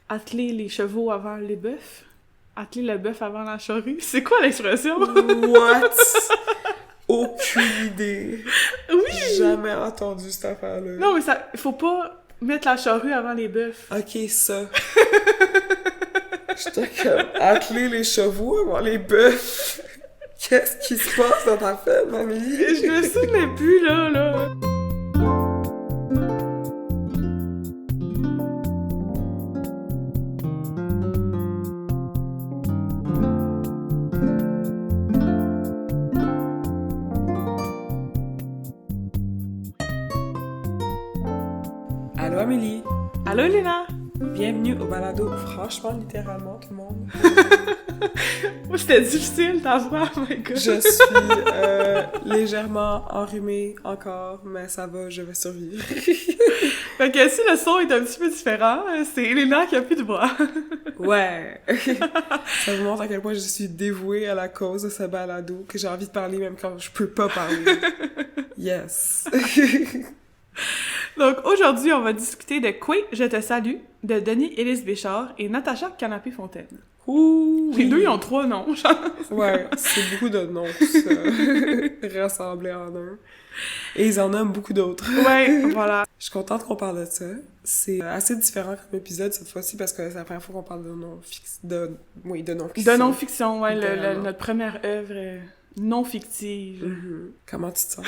atteler les chevaux avant les bœufs. Atteler le bœuf avant la charrue. C'est quoi l'expression? What? Aucune idée. Oui! Jamais entendu cette affaire-là. Non, mais ça, faut pas mettre la charrue avant les bœufs. Ok, ça. J'étais comme, atteler les chevaux avant les bœufs. Qu'est-ce qui se passe dans ta fête, mamie? Je me souvenais plus, là. Allô, Amélie. Allô, Léna? Bienvenue au balado. Franchement, littéralement, tout le monde. Moi, c'était difficile, ta voix, oh my god. Je suis légèrement enrhumée encore, mais ça va, je vais survivre. Fait que si le son est un petit peu différent, c'est Léna qui a plus de voix. Ouais! Ça vous montre à quel point je suis dévouée à la cause de ce balado, que j'ai envie de parler même quand je peux pas parler. Yes! Donc, aujourd'hui, on va discuter de Coué, Je te salue, de Denis-Élise Béchard et Natacha Canapé-Fontaine. Ouh! Les deux, ils ont 3 noms, genre. Ouais, c'est beaucoup de noms, ça, rassemblés en un. Et ils en nomment beaucoup d'autres. Ouais, voilà. Je suis contente qu'on parle de ça. C'est assez différent comme épisode cette fois-ci parce que c'est la première fois qu'on parle de non-fiction. De non-fiction, ouais, Littéralement. notre première œuvre non fictive. Mm-hmm. Comment tu te sens?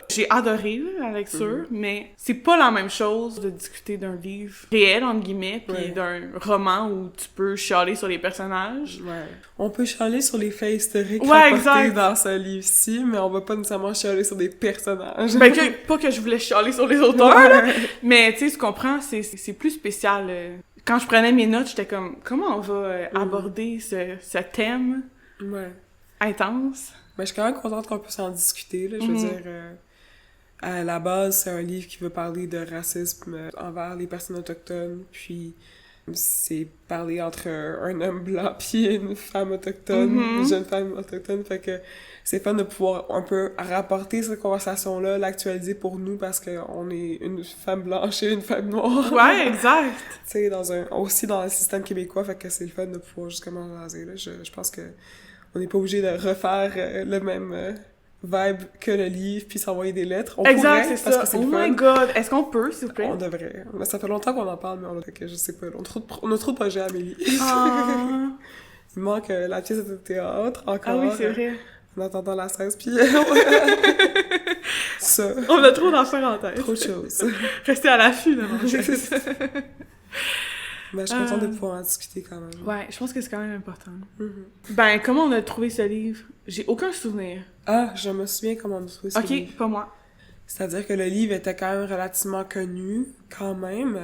J'ai adoré la lecture, mais c'est pas la même chose de discuter d'un livre réel, entre guillemets, puis Ouais. d'un roman où tu peux chialer sur les personnages. Ouais. On peut chialer sur les faits historiques Ouais, rapportés exact. dans ce livre-ci, mais on va pas nécessairement chialer sur des personnages. Ben, pas que je voulais chialer sur les auteurs, là, Ouais. mais tu sais, tu comprends, c'est plus spécial. Quand je prenais mes notes, j'étais comme, comment on va aborder ce thème Ouais. intense? Mais je suis quand même contente qu'on puisse en discuter, là. Je veux dire, à la base, c'est un livre qui veut parler de racisme envers les personnes autochtones, puis c'est parler entre un homme blanc puis une femme autochtone, une jeune femme autochtone, fait que c'est fun de pouvoir un peu rapporter cette conversation-là, l'actualiser pour nous, parce qu'on est une femme blanche et une femme noire. Ouais, exact. Tu sais, aussi dans le système québécois, fait que c'est le fun de pouvoir justement jaser, là. Je pense que on n'est pas obligé de refaire le même vibe que le livre puis s'envoyer des lettres. On Exact, pourrait, c'est parce ça. que c'est Oh le fun. my god, est-ce qu'on peut, s'il vous plaît? On devrait. Mais ça fait longtemps qu'on en parle, mais fait que je sais pas. On a trop de projets, Amélie. Ah, Il manque la pièce de théâtre, encore. ah oui, c'est vrai. En attendant la 16, puis ça. On a trop d'affaires en tête. Trop de choses. Restez à l'affût, là, mon chef. Mais je suis contente de pouvoir en discuter quand même. Ouais, je pense que c'est quand même important. Mhm. Ben, comment on a trouvé ce livre? J'ai aucun souvenir. Ah, je me souviens comment on a trouvé ce Ok, livre. pas moi. C'est-à-dire que le livre était quand même relativement connu, quand même,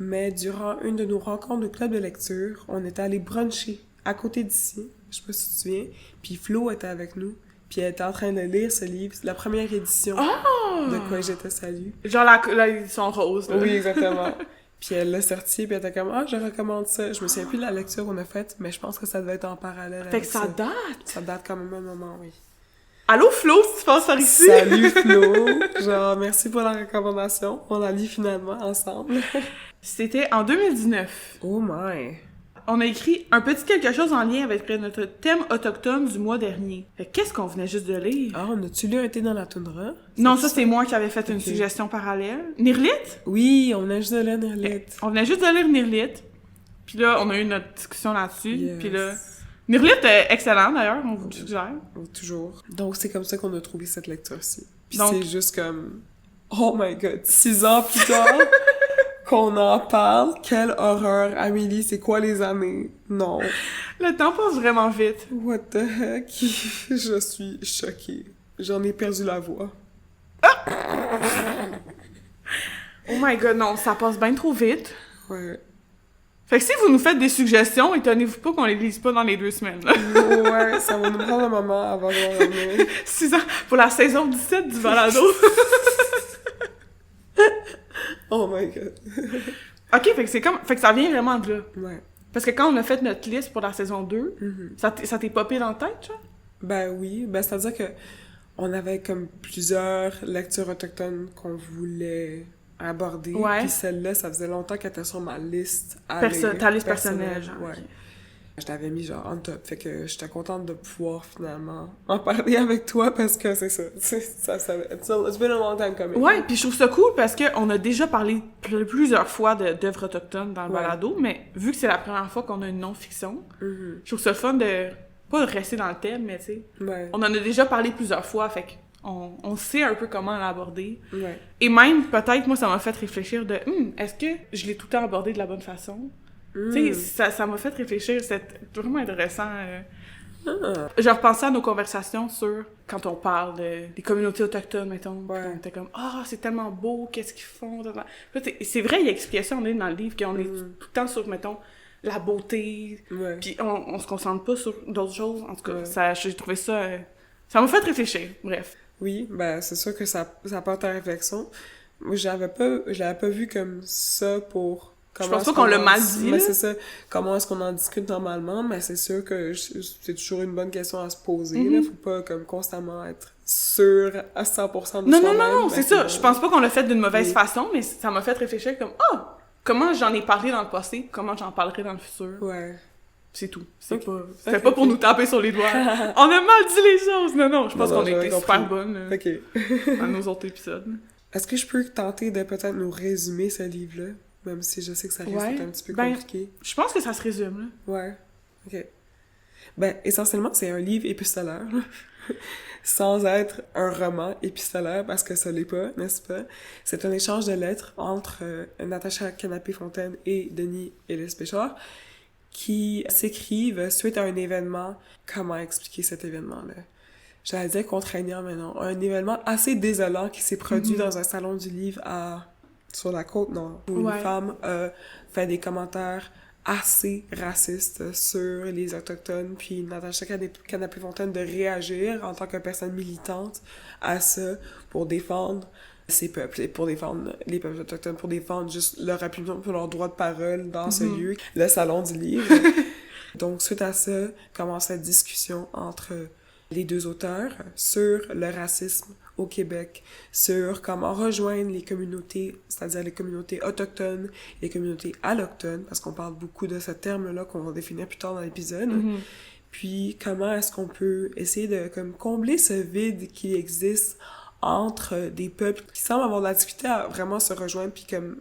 mais durant une de nos rencontres de club de lecture, on était allé bruncher à côté d'ici, je sais pas si tu te souviens, puis Flo était avec nous, puis elle était en train de lire ce livre, la première édition de Quoi je te salue. Genre la édition rose, là. Oui, exactement. Puis elle l'a sorti, puis elle était comme « Ah, je recommande ça ». Je me souviens plus de la lecture qu'on a faite, mais je pense que ça devait être en parallèle Fait avec que ça date. Ça date quand même un moment, oui. Allô, Flo, si tu passes par ici? Salut Flo! Genre, merci pour la recommandation. On la lit finalement ensemble. C'était en 2019. Oh my! On a écrit un petit quelque chose en lien avec notre thème autochtone du mois dernier. Fait que qu'est-ce qu'on venait juste de lire? Ah, on a-tu lu un thé dans la toundra? Non, ça, c'est moi qui avais fait une Ok. suggestion parallèle. Nirlit? Oui, on venait juste de lire Nirlit. On venait juste de lire Nirlit. Puis là, on a eu notre discussion là-dessus. Yes. Puis là... Nirlit est excellent, d'ailleurs, on vous le suggère. Oh, toujours. Donc, c'est comme ça qu'on a trouvé cette lecture-ci. Puis Donc- c'est juste comme... Oh my god! 6 ans plus tard qu'on en parle. Quelle horreur! Amélie, c'est quoi les années? Non. Le temps passe vraiment vite. What the heck? Je suis choquée. J'en ai perdu la voix. Oh my god, non, ça passe bien trop vite. Ouais. Fait que si vous nous faites des suggestions, étonnez-vous pas qu'on les lise pas dans les 2 semaines. Là. Ouais, ça va nous prendre un moment avant de revenir. 6 ans pour la saison 17 du balado. Oh my god. Ok, fait que c'est comme... Fait que ça vient vraiment de là. Ouais. Parce que quand on a fait notre liste pour la saison 2, Mhm. ça t'est popé dans la tête, genre? Ben oui, ben c'est-à-dire que on avait comme plusieurs lectures autochtones qu'on voulait aborder. Ouais. Puis celle-là, ça faisait longtemps qu'elle était sur ma liste à lire. Ta liste personnelle, genre. Ouais. Ok. Je t'avais mis genre en top. Fait que j'étais contente de pouvoir finalement en parler avec toi parce que c'est ça. It's been a long time coming. Ouais, puis je trouve ça cool parce qu'on a déjà parlé plusieurs fois d'œuvres autochtones dans le Ouais. balado, mais vu que c'est la première fois qu'on a une non-fiction, Mhm. je trouve ça fun de pas de rester dans le thème, mais tu sais, Ouais. on en a déjà parlé plusieurs fois, fait on sait un peu comment l'aborder. Ouais. Et même, peut-être, moi, ça m'a fait réfléchir de est-ce que je l'ai tout le temps abordé de la bonne façon? Tu sais, ça m'a fait réfléchir, c'est vraiment intéressant. Je repensais à nos conversations sur quand on parle des communautés autochtones, mettons. Ouais. On était comme c'est tellement beau, qu'est-ce qu'ils font? Là, c'est vrai, il expliquait ça, on est dans le livre, qu'on est tout le temps sur, mettons, la beauté, Ouais. puis on se concentre pas sur d'autres choses. En tout cas, Ouais. j'ai trouvé ça... ça m'a fait réfléchir, bref. Oui, ben c'est sûr que ça porte à réflexion. Moi, je l'avais pas vu comme ça pour... Je pense pas qu'on l'a mal dit, Mais là. c'est ça. Comment est-ce qu'on en discute normalement? Mais c'est sûr que c'est toujours une bonne question à se poser. Là. Faut pas comme constamment être sûr à 100% de Non, soi-même. non, c'est ça. bon. Je pense pas qu'on l'a fait d'une mauvaise Oui. façon, mais ça m'a fait réfléchir comme comment j'en ai parlé dans le passé, comment j'en parlerai dans le futur. Ouais. C'est tout. C'est Ok. pas, Ok. pour nous taper sur les doigts. On a mal dit les choses! Non, je pense Non, qu'on a j'avais été compris. super bonnes Ok. dans nos autres épisodes. Est-ce que je peux tenter de peut-être nous résumer ce livre-là? Même si je sais que ça risque Ouais. d'être un petit peu Ben, compliqué. Je pense que ça se résume, là. Ouais. Ok. Ben, essentiellement, c'est un livre épistolaire, là. Sans être un roman épistolaire, parce que ça l'est pas, n'est-ce pas? C'est un échange de lettres entre Natacha Canapé-Fontaine et Denis Ellis-Péchard qui s'écrivent suite à un événement. Comment expliquer cet événement-là? J'allais dire contraignant, mais non. Un événement assez désolant qui s'est produit dans un salon du livre sur la côte nord, où une Ouais. femme a fait des commentaires assez racistes sur les Autochtones, puis Natacha Canapé-Fontaine de réagir en tant que personne militante à ça pour défendre ces peuples, et pour défendre les peuples autochtones, pour défendre juste leur opinion, pour leur droit de parole dans ce lieu, le salon du livre. Donc, suite à ça, commence cette discussion entre les deux auteurs sur le racisme au Québec, sur comment rejoindre les communautés, c'est-à-dire les communautés autochtones et les communautés allochtones, parce qu'on parle beaucoup de ce terme-là qu'on va définir plus tard dans l'épisode. Puis, comment est-ce qu'on peut essayer de comme combler ce vide qui existe entre des peuples qui semblent avoir de la difficulté à vraiment se rejoindre, puis comme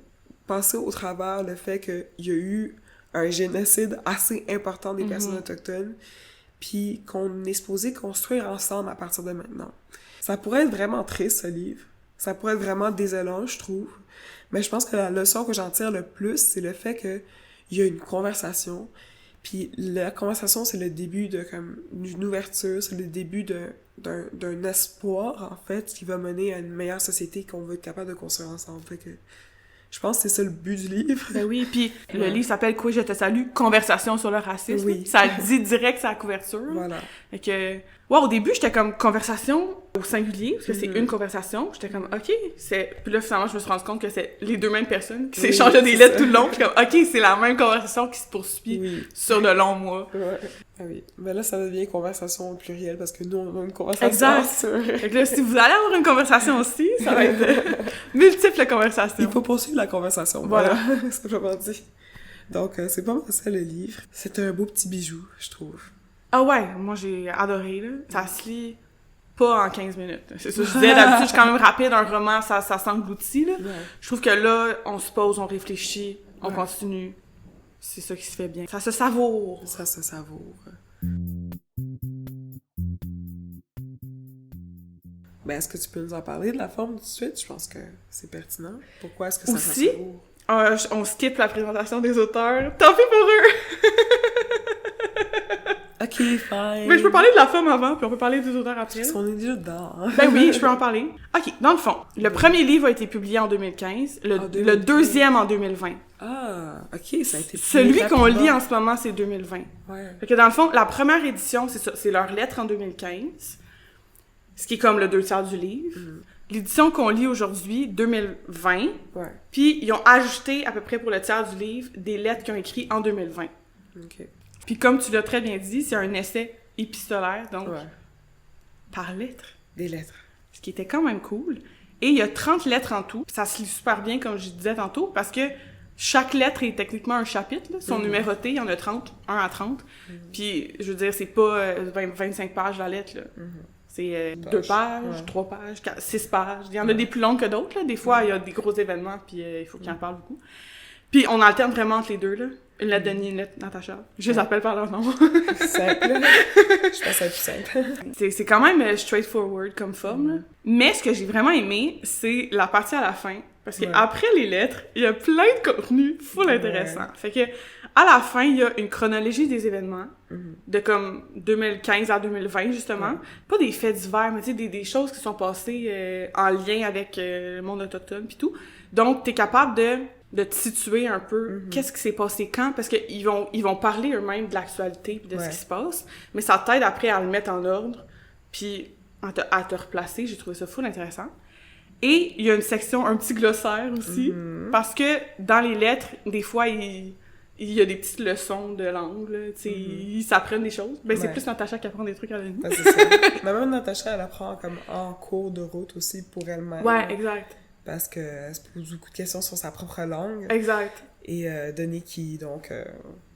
passer au travers le fait qu'il y a eu un génocide assez important des personnes autochtones, puis qu'on est supposé construire ensemble à partir de maintenant. Ça pourrait être vraiment triste, ce livre. Ça pourrait être vraiment désolant, je trouve. Mais je pense que la leçon que j'en tire le plus, c'est le fait que il y a une conversation. Puis la conversation, c'est le début d'une ouverture, c'est le début d'un espoir, en fait, qui va mener à une meilleure société qu'on va être capable de construire ensemble. Fait que je pense que c'est ça le but du livre. Ben oui, puis le livre s'appelle « Quoi, je te salue? Conversation sur le racisme ». Oui. Ça le dit direct sur la couverture. Voilà. Fait que, au début, j'étais comme conversation au singulier, parce que c'est une conversation. J'étais comme, OK, puis là, finalement, je me suis rendu compte que c'est les deux mêmes personnes qui s'échangeaient des c'est lettres ça. tout le long. Puis comme, OK, c'est la même conversation qui se poursuit Oui. sur de longs mois. Ouais. Ah oui. Mais là, ça devient conversation au pluriel parce que nous, on a une conversation. Exact. Fait que là, si vous allez avoir une conversation aussi, ça va être multiples conversations. Il faut poursuivre la conversation. Voilà. Simplement dit. Donc, c'est pas mal ça, le livre. C'est un beau petit bijou, je trouve. Ah ouais, moi j'ai adoré, là. Ça se lit pas en 15 minutes. C'est ça, je disais, d'habitude, je suis quand même rapide, un roman, ça s'engloutit, là. Ouais. Je trouve que là, on se pose, on réfléchit, on Ouais. continue. C'est ça qui se fait bien. Ça se savoure. Ça se savoure. Ben, est-ce que tu peux nous en parler de la forme tout de suite? Je pense que c'est pertinent. Pourquoi est-ce que ça Aussi, se savoure? On skip la présentation des auteurs. Tant pis pour eux! Ok, fine. Mais je peux parler de la forme avant, puis on peut parler des auteurs après. Parce qu'on est déjà dedans. Hein? Ben oui, je peux en parler. OK, dans le fond, le premier livre a été publié en 2015, le 2015. deuxième en 2020. Ah, ok, ça a été Celui publié qu'on lit rapidement. en ce moment, c'est 2020. Ouais. Fait que dans le fond, la première édition, c'est ça, c'est leur lettre en 2015, ce qui est comme le 2/3 du livre. L'édition qu'on lit aujourd'hui, 2020, Ouais. puis ils ont ajouté à peu près pour le tiers du livre des lettres qu'ils ont écrites en 2020. Ok. Puis comme tu l'as très bien dit, c'est un essai épistolaire, donc Ouais. par lettre, Des lettres. ce qui était quand même cool. Et il y a 30 lettres en tout. Ça se lit super bien, comme je disais tantôt, parce que chaque lettre est techniquement un chapitre, là. Ils sont numérotés, il y en a 30, 1 à 30. Puis, je veux dire, c'est pas 25 pages la lettre, là. C'est 2 pages, 3 pages, 6 pages. Il y en a des plus longues que d'autres, là. Des fois, il y a des gros événements, puis il faut qu'ils en parlent beaucoup. Puis, on alterne vraiment entre les deux, là. Une lettre Denis, une lettre Natacha. Je les appelle par leur nom. Simple. Je pense que c'est plus simple. C'est quand même straightforward comme forme, là. Mais ce que j'ai vraiment aimé, c'est la partie à la fin. Parce qu'après les lettres, il y a plein de contenu full intéressant. Fait que, à la fin, il y a une chronologie des événements, de comme 2015 à 2020, justement. Pas des faits divers, mais tu sais, des choses qui sont passées en lien avec le monde autochtone pis tout. Donc, t'es capable de te situer un peu qu'est-ce qui s'est passé quand, parce qu'ils vont parler eux-mêmes de l'actualité pis de ce qui se passe, mais ça t'aide après à le mettre en ordre, puis à te replacer. J'ai trouvé ça full intéressant. Et il y a une section, un petit glossaire aussi, parce que dans les lettres, des fois, il y a des petites leçons de langue, là, tu sais, ils s'apprennent des choses. Ben, c'est plus Natacha qui apprend des trucs à la nuit. C'est ça. Mais même Natacha, elle apprend comme en cours de route aussi pour elle-même. Ouais, exact. Parce qu'elle se pose beaucoup de questions sur sa propre langue. Exact. Et Denis qui, donc,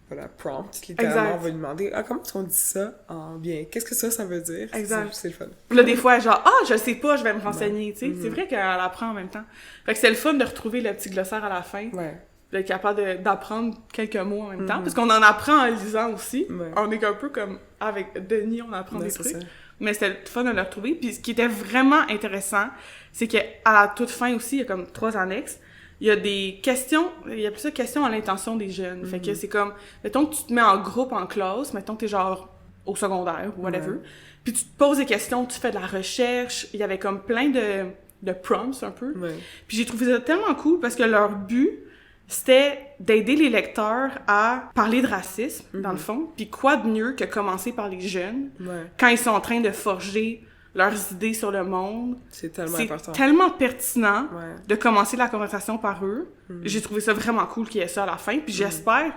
voilà, prompt, littéralement, va lui demander « Ah, comment on dit ça en bien? Qu'est-ce que ça veut dire? » Exact. C'est le fun. Là, des fois, genre « Ah, je sais pas, je vais me renseigner. » Tu sais, c'est vrai qu'elle apprend en même temps. Fait que c'est le fun de retrouver le petit glossaire à la fin. Ouais. D'être capable d'apprendre quelques mots en même temps. Parce qu'on en apprend en lisant aussi. Ouais. On est un peu comme avec Denis, on apprend des trucs. Ça. Mais c'était le fun de le retrouver. Puis ce qui était vraiment intéressant, c'est qu'à la toute fin aussi, il y a comme 3 annexes. Il y a des questions, il y a plusieurs questions à l'intention des jeunes. Fait que c'est comme, mettons que tu te mets en groupe en classe, mettons que t'es genre au secondaire ou whatever, puis tu te poses des questions, tu fais de la recherche. Il y avait comme plein de prompts un peu. Ouais. Puis j'ai trouvé ça tellement cool parce que leur but, c'était d'aider les lecteurs à parler de racisme, dans le fond. Puis quoi de mieux que commencer par les jeunes, quand ils sont en train de forger leurs idées sur le monde. C'est tellement important. C'est tellement pertinent de commencer la conversation par eux. J'ai trouvé ça vraiment cool qu'il y ait ça à la fin. Puis j'espère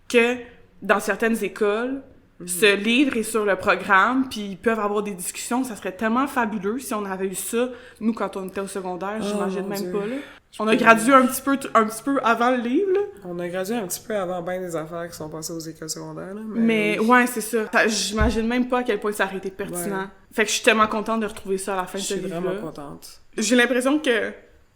que dans certaines écoles, ce livre est sur le programme, puis ils peuvent avoir des discussions. Ça serait tellement fabuleux si on avait eu ça, nous, quand on était au secondaire. J'imagine même pas, là. On a gradué un petit peu avant le livre, là. On a gradué un petit peu avant bien des affaires qui sont passées aux écoles secondaires, là. Mais ouais, c'est ça. J'imagine même pas à quel point ça aurait été pertinent. Fait que je suis tellement contente de retrouver ça à la fin de ce livre-là. Je suis vraiment contente. J'ai l'impression que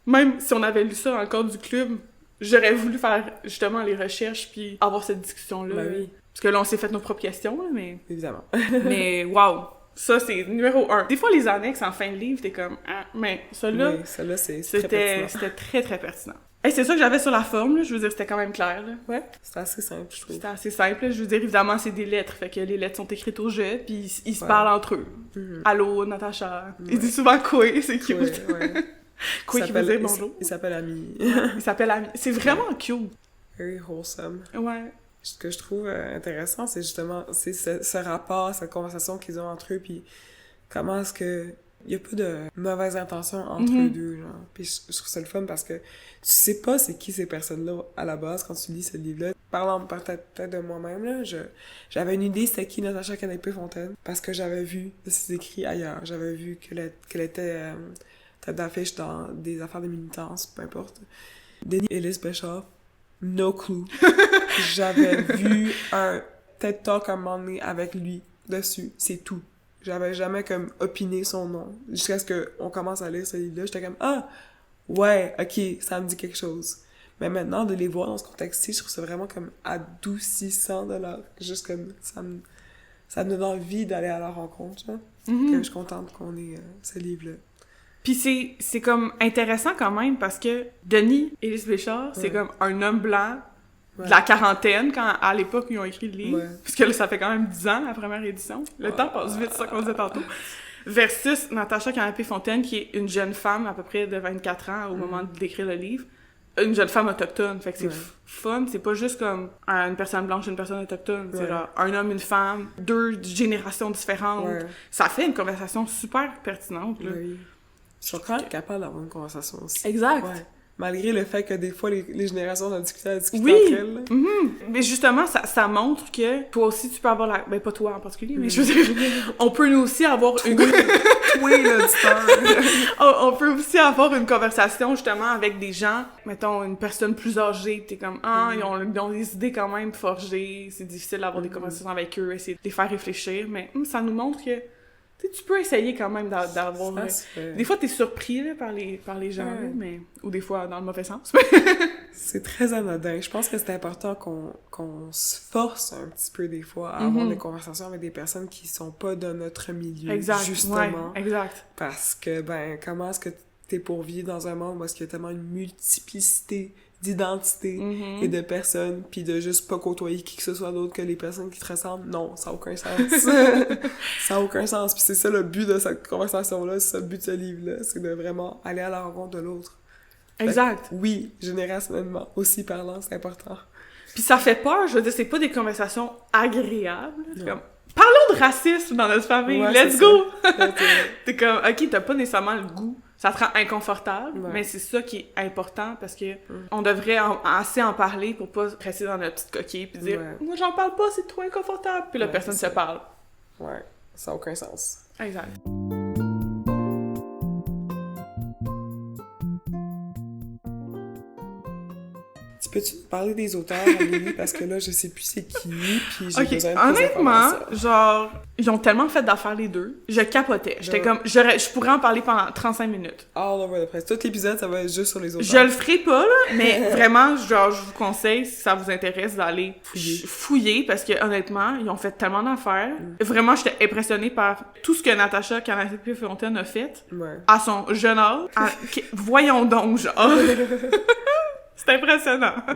même si on avait lu ça dans le cadre du club, j'aurais voulu faire justement les recherches puis avoir cette discussion-là. Ben oui. Parce que là, on s'est fait nos propres questions, là, mais... Évidemment. Mais waouh! Ça, c'est numéro 1. Des fois, les annexes en fin de livre, t'es comme... Ah, mais celui-là... Oui, celui-là, c'était très, très pertinent. Et c'est ça que j'avais sur la forme, là. Je veux dire, c'était quand même clair, là. Ouais, c'était assez simple, je trouve. C'était assez simple, là. Je veux dire, évidemment, c'est des lettres. Fait que les lettres sont écrites au jeu, puis ils se parlent entre eux. Allô, Natacha. Ils disent souvent « Quoi », c'est cute. Quoi qui veut dire bonjour. Il s'appelle Ami. Il s'appelle Ami. C'est vraiment cute. Very wholesome. Ouais. Ce que je trouve intéressant, c'est justement ce rapport, cette conversation qu'ils ont entre eux, puis comment est-ce que il y a pas de mauvaise intention entre eux deux, genre. Puis je trouve ça le fun parce que tu sais pas c'est qui ces personnes-là à la base quand tu lis ce livre-là. Parlant peut-être de moi-même, là, j'avais une idée c'était qui Natacha Canapé-Fontaine parce que j'avais vu ses écrits ailleurs. J'avais vu qu'elle était tête d'affiche dans des affaires de militance, peu importe. Denis Ellis Béchard, no clue. J'avais vu un TED Talk à un moment donné avec lui dessus, c'est tout. J'avais jamais comme opiné son nom. Jusqu'à ce qu'on commence à lire ce livre-là, j'étais comme « Ah! Ouais, ok, ça me dit quelque chose. » Mais maintenant, de les voir dans ce contexte-ci, je trouve ça vraiment comme adoucissant de leur... Juste comme... Ça me donne envie d'aller à leur rencontre, là. Que je suis contente qu'on ait ce livre-là. Puis c'est comme intéressant quand même parce que Denis Ellis Béchard, c'est comme un homme blanc de la quarantaine, à l'époque où ils ont écrit le livre. Parce que là, ça fait quand même 10 ans, la première édition. Le temps passe vite, c'est ça qu'on disait tantôt. Versus Natacha Canapé-Fontaine, qui est une jeune femme à peu près de 24 ans au moment d'écrire le livre. Une jeune femme autochtone. Fait que c'est fun. C'est pas juste comme une personne blanche et une personne autochtone. C'est genre un homme, une femme, 2 générations différentes. Ça fait une conversation super pertinente, là. Oui. Je suis quand même capable d'avoir une conversation aussi. Exact. malgré le fait que des fois, les générations ont discuté à discuter Oui. entre elles. Mais justement, ça montre que toi aussi, tu peux avoir la... Ben, pas toi en particulier, mais je veux dire, on peut nous aussi avoir une... Toi, l'auditeur. on peut aussi avoir une conversation, justement, avec des gens, mettons, une personne plus âgée, t'es comme, ils ont des idées quand même forgées, c'est difficile d'avoir des conversations avec eux, essayer de les faire réfléchir, mais ça nous montre que tu peux essayer quand même d'avoir... Des fois, t'es surpris là, par les gens, là, mais... Ou des fois, dans le mauvais sens. C'est très anodin. Je pense que c'est important qu'on se force un petit peu, des fois, à avoir des conversations avec des personnes qui sont pas de notre milieu, justement. Ouais, exact. Parce que, comment est-ce que t'es pour vivre dans un monde où est-ce qu'il y a tellement une multiplicité d'identités et de personnes, puis de juste pas côtoyer qui que ce soit d'autre que les personnes qui te ressemblent, non, ça a aucun sens. Ça a aucun sens. Puis c'est ça le but de cette conversation-là, c'est ça le but de ce livre-là, c'est de vraiment aller à la rencontre de l'autre. Exact. Oui, générationnellement, aussi parlant, c'est important. Puis ça fait peur, je veux dire, c'est pas des conversations agréables. C'est comme, parlons de racisme dans notre famille, let's go! T'es comme, ok, t'as pas nécessairement le goût. Ça te rend inconfortable, mais c'est ça qui est important parce que on devrait assez en parler pour pas rester dans notre petite coquille puis dire moi j'en parle pas, c'est trop inconfortable, puis la personne se parle. Ouais, ça a aucun sens. Exact. Peux-tu nous parler des auteurs, Amélie? Parce que là, je sais plus c'est qui, puis j'ai besoin de honnêtement, genre, ils ont tellement fait d'affaires les deux. Je capotais. J'étais comme, je pourrais en parler pendant 35 minutes. All over the place. Tout l'épisode, ça va être juste sur les auteurs. Je le ferai pas, là, mais vraiment, genre, je vous conseille, si ça vous intéresse, d'aller fouiller, parce que, honnêtement, ils ont fait tellement d'affaires. Vraiment, j'étais impressionnée par tout ce que Natacha Canapé-Fontaine a fait à son jeune âge. Voyons donc, genre. C'est impressionnant. Ouais.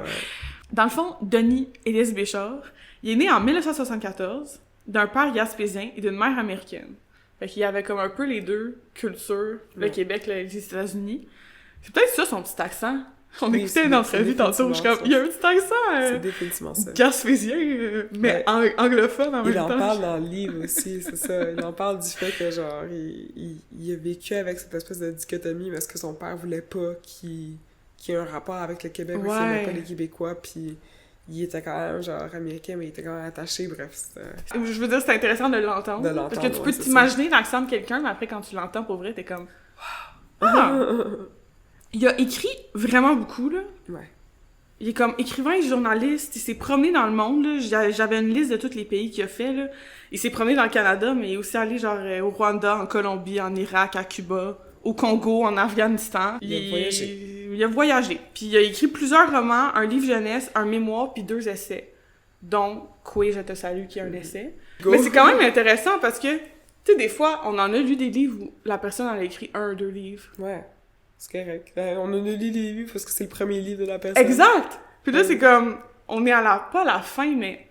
Dans le fond, Denis Élise Béchard, il est né en 1974 d'un père gaspésien et d'une mère américaine. Fait qu'il y avait comme un peu les deux cultures, le Québec, les États-Unis. C'est peut-être ça son petit accent. On écoutait une entrevue tantôt, je suis comme, il y a un petit accent c'est définitivement ça. Gaspésien, mais anglophone en même temps. Il en parle dans le livre aussi, c'est ça. Il en parle du fait que, genre, il a vécu avec cette espèce de dichotomie parce que son père voulait pas qu'il y ait un rapport avec le Québec, parce qu'il n'aimait pas les Québécois, puis il était quand même, genre, américain, mais il était quand même attaché, bref. Je veux dire, c'est intéressant de l'entendre. Parce que tu peux t'imaginer l'accent de quelqu'un, mais après, quand tu l'entends, pour vrai, t'es comme... Il a écrit vraiment beaucoup, là. Ouais. Il est comme écrivain et journaliste, il s'est promené dans le monde, là. J'avais une liste de tous les pays qu'il a fait, là. Il s'est promené dans le Canada, mais il est aussi allé, genre, au Rwanda, en Colombie, en Irak, à Cuba, au Congo, en Afghanistan. Il a voyagé. Puis il a écrit plusieurs romans, un livre jeunesse, un mémoire, puis 2 essais. Dont « Coué, je te salue », qui est un essai. Mais c'est quand même intéressant parce que, tu sais, des fois, on en a lu des livres où la personne a écrit 1 ou 2 livres. Ouais, c'est correct. On en a lu des livres parce que c'est le premier livre de la personne. Exact! Puis là, c'est comme, on est pas à la fin, mais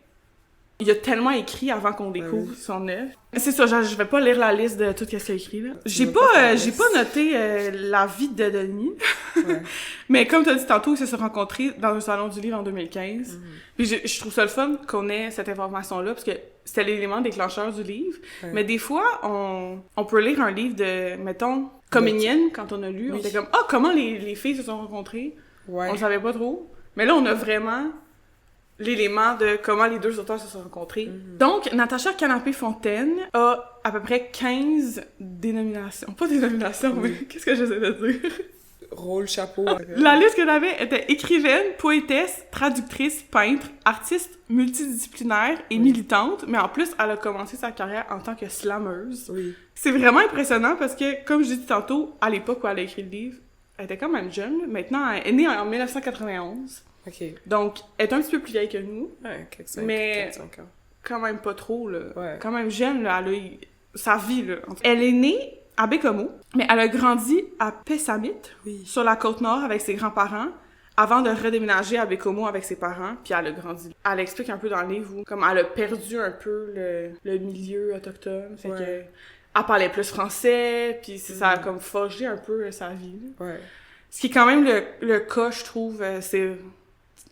il a tellement écrit avant qu'on découvre son œuvre. C'est ça, je vais pas lire la liste de tout ce qu'il a écrit, là. J'ai pas noté la vie de Denis. Ouais. Mais comme tu as dit tantôt, ils se sont rencontrés dans un salon du livre en 2015. Puis je trouve ça le fun qu'on ait cette information-là, parce que c'était l'élément déclencheur du livre. Ouais. Mais des fois, on peut lire un livre de, mettons, Coménienne, quand on a lu. On était comme, comment les filles se sont rencontrées? Ouais. On le savait pas trop. Mais là, on a vraiment l'élément de comment les deux auteurs se sont rencontrés. Donc, Natacha Canapé-Fontaine a à peu près 15 dénominations. Pas dénominations, mais qu'est-ce que j'essaie de dire? Rôle, chapeau. La liste qu'elle avait était écrivaine, poétesse, traductrice, peintre, artiste multidisciplinaire et militante, mais en plus, elle a commencé sa carrière en tant que slameuse. Oui. C'est vraiment impressionnant parce que, comme je disais tantôt, à l'époque où elle a écrit le livre, elle était quand même jeune. Maintenant, elle est née en 1991. OK. Donc, elle est un petit peu plus vieille que nous. Ouais, mais quand même pas trop, là. Ouais. Quand même jeune, là. Elle a eu sa vie, là. Elle est née à Bécomo, mais elle a grandi à Pessamit, sur la Côte-Nord, avec ses grands-parents, avant de redéménager à Bécomo avec ses parents, puis elle a grandi. Elle explique un peu dans le livre où, comme elle a perdu un peu le milieu autochtone, fait que elle parlait plus français, puis ça a comme forgé un peu sa vie. Ouais. Ce qui est quand même le cas, je trouve, c'est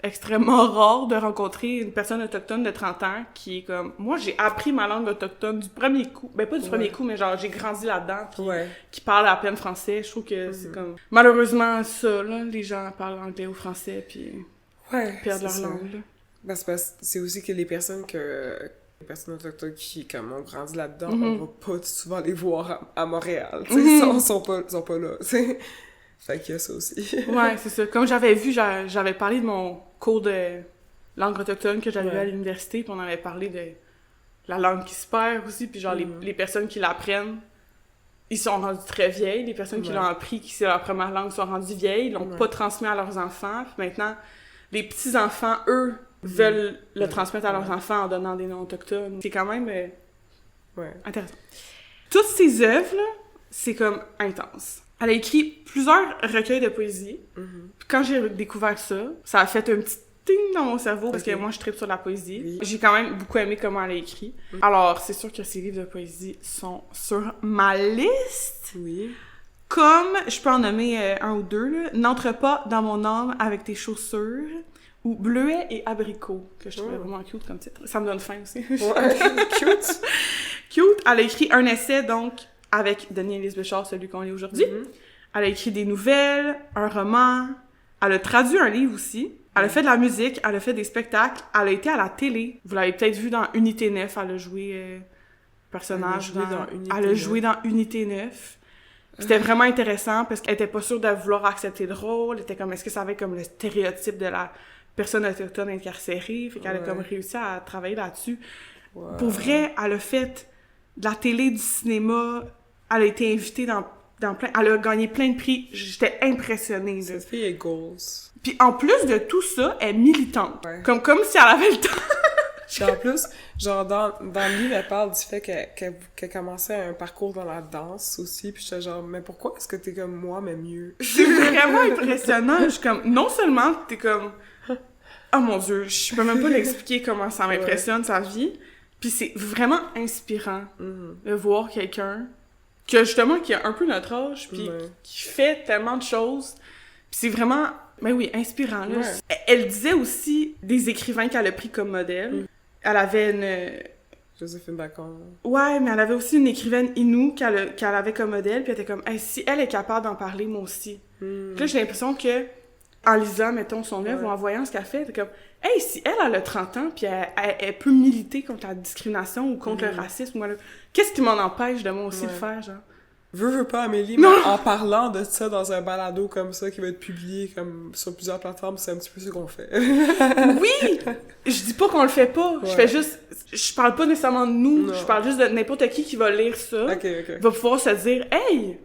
extrêmement rare de rencontrer une personne autochtone de 30 ans qui est comme... Moi, j'ai appris ma langue autochtone du premier coup. Ben, pas du premier coup, mais genre, j'ai grandi là-dedans, puis qui parle à peine français. Je trouve que c'est comme... Malheureusement, ça, là, les gens parlent anglais ou français, puis perdent leur langue, là. Ben, c'est aussi que les personnes autochtones qui, comme, ont grandi là-dedans, on va pas souvent les voir à Montréal, tu sais, ils sont pas là, tu sais. Fait qu'il y a ça aussi. Ouais, c'est ça. Comme j'avais vu, j'avais parlé de mon cours de langue autochtone que j'avais eu à l'université, puis on avait parlé de la langue qui se perd aussi, puis genre les personnes qui l'apprennent, ils sont rendus très vieilles. Les personnes qui l'ont appris, qui c'est leur première langue, sont rendues vieilles, ils l'ont pas transmis à leurs enfants, puis maintenant, les petits-enfants, eux, veulent le transmettre à leurs enfants en donnant des noms autochtones. C'est quand même intéressant. Toutes ces œuvres-là, c'est comme intense. Elle a écrit plusieurs recueils de poésie. Puis quand j'ai découvert ça, ça a fait un petit ting dans mon cerveau, parce que moi, je tripe sur la poésie. Oui. J'ai quand même beaucoup aimé comment elle a écrit. Alors, c'est sûr que ces livres de poésie sont sur ma liste. Oui. Comme, je peux en nommer un ou deux, là. « N'entre pas dans mon âme avec tes chaussures » ou « Bleuet et abricot », que je trouvais vraiment cute comme titre. Ça me donne faim aussi. Ouais, cute! Cute. Elle a écrit un essai, donc, avec Denis-Élise Béchard, celui qu'on lit aujourd'hui. Elle a écrit des nouvelles, un roman. Elle a traduit un livre aussi. Elle a fait de la musique, elle a fait des spectacles. Elle a été à la télé. Vous l'avez peut-être vu dans Unité 9. Elle a joué personnage Elle a joué dans Unité 9. C'était vraiment intéressant parce qu'elle était pas sûre de vouloir accepter le rôle. Elle était comme, est-ce que ça avait comme le stéréotype de la personne autochtone incarcérée? Fait qu'elle a comme réussi à travailler là-dessus. Pour vrai, elle a fait de la télé, du cinéma. Elle a été invitée dans plein... Elle a gagné plein de prix. J'étais impressionnée. Cette fille est goals. Puis en plus de tout ça, elle est militante. Comme si elle avait le temps. Puis en plus, genre, dans le livre, elle parle du fait qu'elle commençait un parcours dans la danse aussi, puis j'étais genre, mais pourquoi est-ce que t'es comme moi, mais mieux? C'est vraiment impressionnant. Je suis comme, non seulement t'es comme, oh mon Dieu, je peux même pas l'expliquer comment ça m'impressionne, sa vie, puis c'est vraiment inspirant de voir quelqu'un qui a un peu notre âge, puis qui fait tellement de choses, puis c'est vraiment... Ben oui, inspirant, là. Elle disait aussi des écrivains qu'elle a pris comme modèle. Elle avait une... Joséphine Bacon. Ouais, mais elle avait aussi une écrivaine Innu qu'elle avait comme modèle, puis elle était comme, hey, si elle est capable d'en parler, moi aussi. Puis là, j'ai l'impression que, en lisant, mettons, son œuvre ou en voyant ce qu'elle fait, elle était comme, hey, si elle a 30 ans, puis elle peut militer contre la discrimination ou contre le racisme, qu'est-ce qui m'en empêche de moi aussi le faire, genre? Veux pas, Amélie, mais en parlant de ça dans un balado comme ça qui va être publié comme sur plusieurs plateformes, c'est un petit peu ce qu'on fait. Oui! Je dis pas qu'on le fait pas. Je fais juste... Je parle pas nécessairement de nous. Je parle juste de n'importe qui va lire ça. Va pouvoir se dire, hey,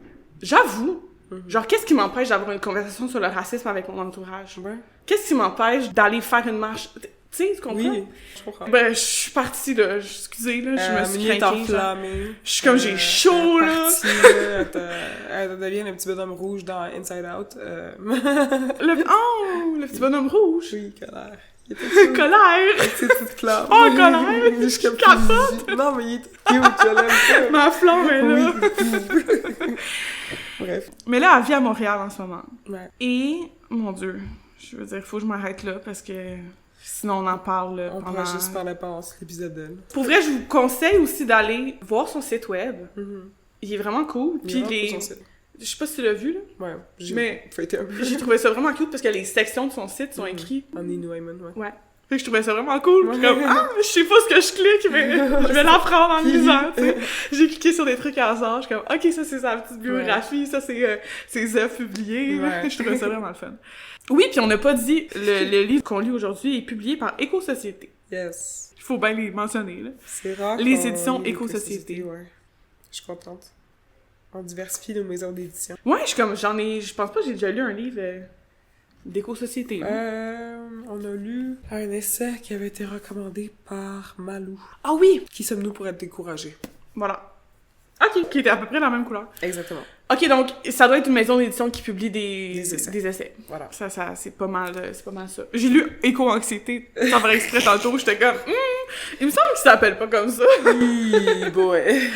j'avoue. Genre, qu'est-ce qui m'empêche d'avoir une conversation sur le racisme avec mon entourage? Qu'est-ce qui m'empêche d'aller faire une marche? Tu sais, tu comprends? Oui, je comprends. Ben, je suis partie, là. Excusez, là, je me suis craquée. Je suis comme, j'ai chaud, là. Elle devient le petit bonhomme rouge dans Inside Out. Le petit bonhomme rouge? Oui, colère. Colère! Avec ses petites flammes. Oh, colère! Je capote! Non, mais il est cute, je l'aime ça. Ma flamme est là. Bref. Mais là, elle vit à Montréal en ce moment. Ouais. Et, mon Dieu, je veux dire, faut que je m'arrête là parce que... Sinon, on en parle on pourrait juste parler pendant l'épisode d'elle. Pour vrai, je vous conseille aussi d'aller voir son site web. Il est vraiment cool. Puis je sais pas si tu l'as vu, là. Ouais, j'ai trouvé ça vraiment cool parce que les sections de son site sont écrites. En Inuiman, ouais. Fait que je trouvais ça vraiment cool. Puis comme, je sais pas ce que je clique, mais je vais l'apprendre en lisant, tu sais. J'ai cliqué sur des trucs à hasard. Je suis comme, OK, ça, c'est sa petite biographie. Ça, c'est ses œuvres publiées. Je trouvais ça vraiment le fun. Oui, puis on n'a pas dit, le livre qu'on lit aujourd'hui est publié par Éco-Société. Yes. Il faut bien les mentionner, là. C'est rare. Les éditions Éco-Société. Ouais. Je suis contente. On diversifie nos maisons d'édition. Ouais, je pense pas que j'ai déjà lu un livre d'Éco-Société. On a lu un essai qui avait été recommandé par Malou. Ah oui! Qui sommes-nous pour être découragés? Voilà. OK, qui était à peu près la même couleur. Exactement. OK, donc, ça doit être une maison d'édition qui publie des essais. Voilà. Ça, c'est pas mal ça. J'ai lu Éco-Anxiété, sans faire exprès tantôt, j'étais comme, il me semble qu'il s'appelle pas comme ça. Oui, boy.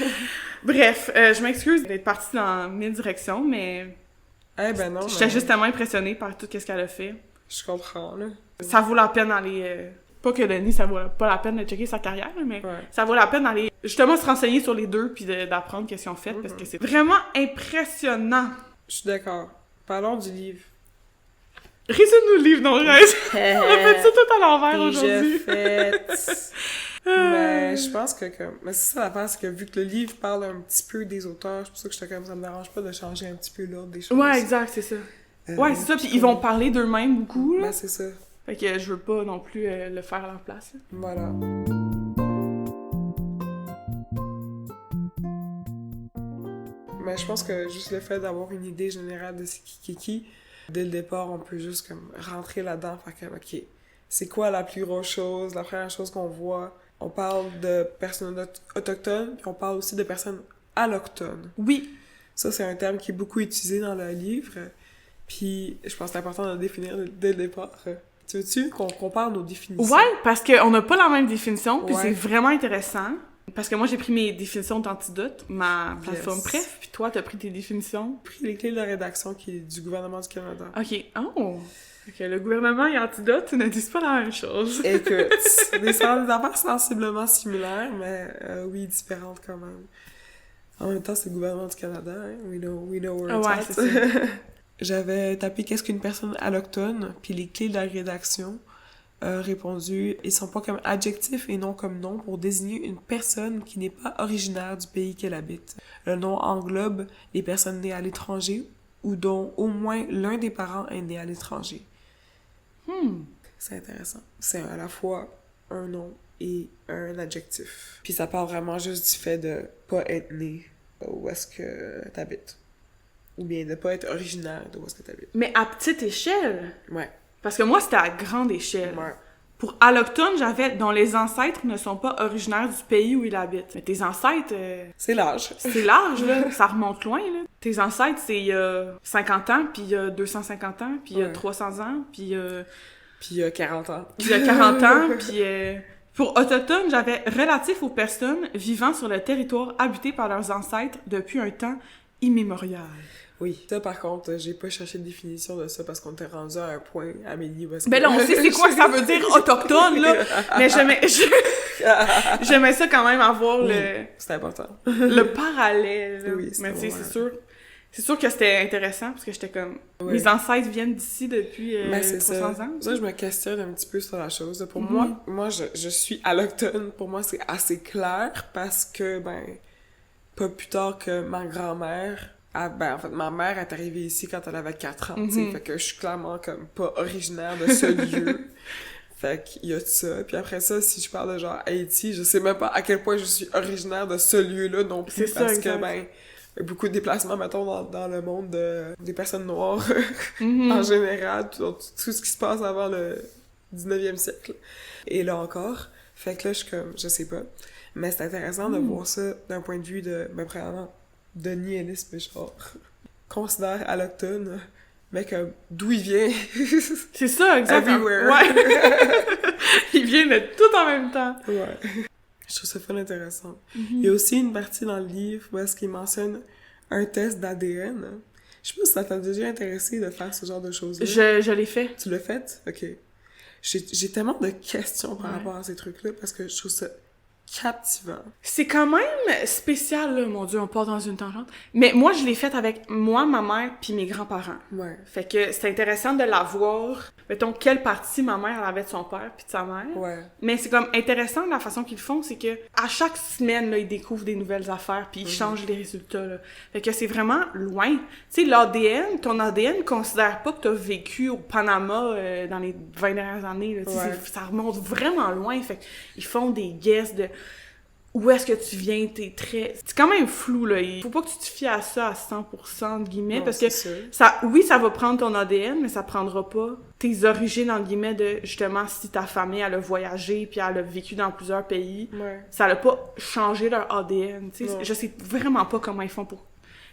Bref, je m'excuse d'être partie dans 1000 directions, mais... Eh ben non. J'étais juste tellement impressionnée par tout ce qu'elle a fait. Je comprends, là. Ça vaut la peine d'aller... pas que Denis, ça vaut pas la peine de checker sa carrière, mais ça vaut la peine d'aller justement se renseigner sur les deux puis d'apprendre qu'est-ce qu'ils ont fait, parce que c'est vraiment impressionnant. Je suis d'accord. Parlons du livre. Résume-nous le livre, non, Rez. On a fait ça tout à l'envers aujourd'hui. Mais je pense que mais c'est ça l'affaire, c'est que vu que le livre parle un petit peu des auteurs, c'est pour ça que j'étais comme ça me dérange pas de changer un petit peu l'ordre des choses. Ouais, exact, c'est ça. Ouais, c'est ça, puis ils vont parler d'eux-mêmes beaucoup, là. Ben, c'est ça. Fait que je veux pas non plus le faire à leur place. Là. Voilà. Mais je pense que juste le fait d'avoir une idée générale de c'est qui, dès le départ, on peut juste comme rentrer là-dedans, faire comme, OK, c'est quoi la plus grosse chose, la première chose qu'on voit? On parle de personnes autochtones, puis on parle aussi de personnes allochtones. Oui. Ça, c'est un terme qui est beaucoup utilisé dans le livre, puis je pense que c'est important de le définir dès le départ. Tu veux-tu qu'on compare nos définitions? Ouais, parce qu'on n'a pas la même définition, puis c'est vraiment intéressant. Parce que moi, j'ai pris mes définitions d'Antidote, ma plateforme Pref, puis toi, t'as pris tes définitions. J'ai pris les clés de la rédaction qui est du gouvernement du Canada. OK. Oh! OK, le gouvernement et Antidote ne disent pas la même chose. Écoute, des affaires sensiblement similaires, mais oui, différentes quand même. En même temps, c'est le gouvernement du Canada, hein? We know where it's at. Ouais, c'est ça. J'avais tapé « Qu'est-ce qu'une personne allochtone ?» puis les clés de la rédaction répondu « Ils sont pas comme adjectifs et non comme nom pour désigner une personne qui n'est pas originaire du pays qu'elle habite. Le nom englobe les personnes nées à l'étranger ou dont au moins l'un des parents est né à l'étranger. » C'est intéressant. C'est à la fois un nom et un adjectif. Puis ça parle vraiment juste du fait de pas être né où est-ce que t'habites. Ou bien de pas être originaire de où est-ce que t'habites. Mais à petite échelle. Ouais. Parce que moi, c'était à grande échelle. Ouais. Pour allochtone, j'avais dont les ancêtres ne sont pas originaires du pays où ils habitent. Mais tes ancêtres... c'est large. C'est large, là. Ça remonte loin, là. Tes ancêtres, c'est il y a 50 ans, puis il y a 250 ans, puis il y a 300 ans, puis... Puis il y a 40 ans. Puis il y a 40 ans, puis... Pour autochtone, j'avais relatif aux personnes vivant sur le territoire habité par leurs ancêtres depuis un temps immémorial. Oui. Ça, par contre, j'ai pas cherché de définition de ça parce qu'on était rendu à un point, Amélie, où est-ce que... Ben là, on sait c'est quoi que ça veut dire autochtone, là. Mais j'aimais ça quand même avoir c'est important. le parallèle. Oui, mais tu sais, c'est sûr que c'était intéressant parce que j'étais comme... Mes ancêtres viennent d'ici depuis 300 ans. Ça, je me questionne un petit peu sur la chose. Pour moi, je suis allochtone. Pour moi, c'est assez clair parce que, pas plus tard que ma grand-mère... en fait, ma mère est arrivée ici quand elle avait 4 ans, tu sais, fait que je suis clairement comme pas originaire de ce lieu. Fait qu'il y a de ça. Puis après ça, si je parle de genre Haïti, je sais même pas à quel point je suis originaire de ce lieu-là non plus. C'est parce ça, que, il y a beaucoup de déplacements, mettons, dans le monde des personnes noires, en général, tout ce qui se passe avant le 19e siècle. Et là encore. Fait que là, je suis comme, je sais pas. Mais c'est intéressant de voir ça d'un point de vue de, premièrement, de nihilisme, genre, considère allochtone, mais comme, d'où il vient. C'est ça, exactement. Everywhere. Ouais. Il vient de tout en même temps. Ouais. Je trouve ça fun intéressant. Il y a aussi une partie dans le livre où est-ce qu'il mentionne un test d'ADN. Je sais pas si ça t'a déjà intéressé de faire ce genre de choses-là. Je l'ai fait. Tu l'as fait? OK. J'ai tellement de questions par rapport à ces trucs-là parce que je trouve ça captivant. C'est quand même spécial, là. Mon Dieu, on part dans une tangente. Mais moi, je l'ai fait avec moi, ma mère, puis mes grands-parents. Ouais. Fait que c'est intéressant de la voir. Mettons, quelle partie ma mère elle avait de son père puis de sa mère. Ouais. Mais c'est comme intéressant la façon qu'ils le font, c'est que à chaque semaine, là, ils découvrent des nouvelles affaires puis ils changent les résultats, là. Fait que c'est vraiment loin. Tu sais, l'ADN, ton ADN considère pas que t'as vécu au Panama dans les 20 dernières années, là. Ça remonte vraiment loin. Fait qu'ils font des guesses de où est-ce que tu viens, t'es très... C'est quand même flou, là. Il faut pas que tu te fies à ça à 100%, entre guillemets, parce que ça va prendre ton ADN, mais ça prendra pas tes origines, entre guillemets, de, justement, si ta famille, elle a voyagé, puis elle a vécu dans plusieurs pays, ça n'a pas changé leur ADN, tu sais. Je sais vraiment pas comment ils font pour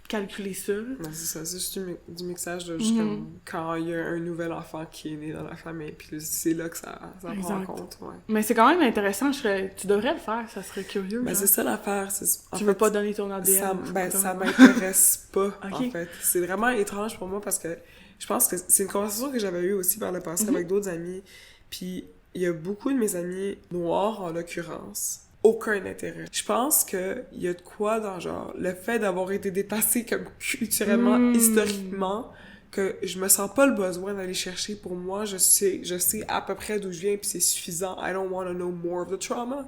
calculer ça. C'est ça, c'est juste du mixage de juste comme quand il y a un nouvel enfant qui est né dans la famille, puis c'est là que ça prend en compte, Mais c'est quand même intéressant, tu devrais le faire, ça serait curieux. C'est ça l'affaire. Tu veux pas donner ton ADN? Ça m'intéresse pas, en fait. C'est vraiment étrange pour moi parce que Je pense que c'est une conversation que j'avais eue aussi par le passé avec d'autres amis. Puis il y a beaucoup de mes amis noirs, en l'occurrence, aucun intérêt. Je pense qu'il y a de quoi dans genre le fait d'avoir été dépassé comme culturellement, historiquement, que je me sens pas le besoin d'aller chercher. Pour moi, je sais à peu près d'où je viens puis c'est suffisant. I don't want to know more of the trauma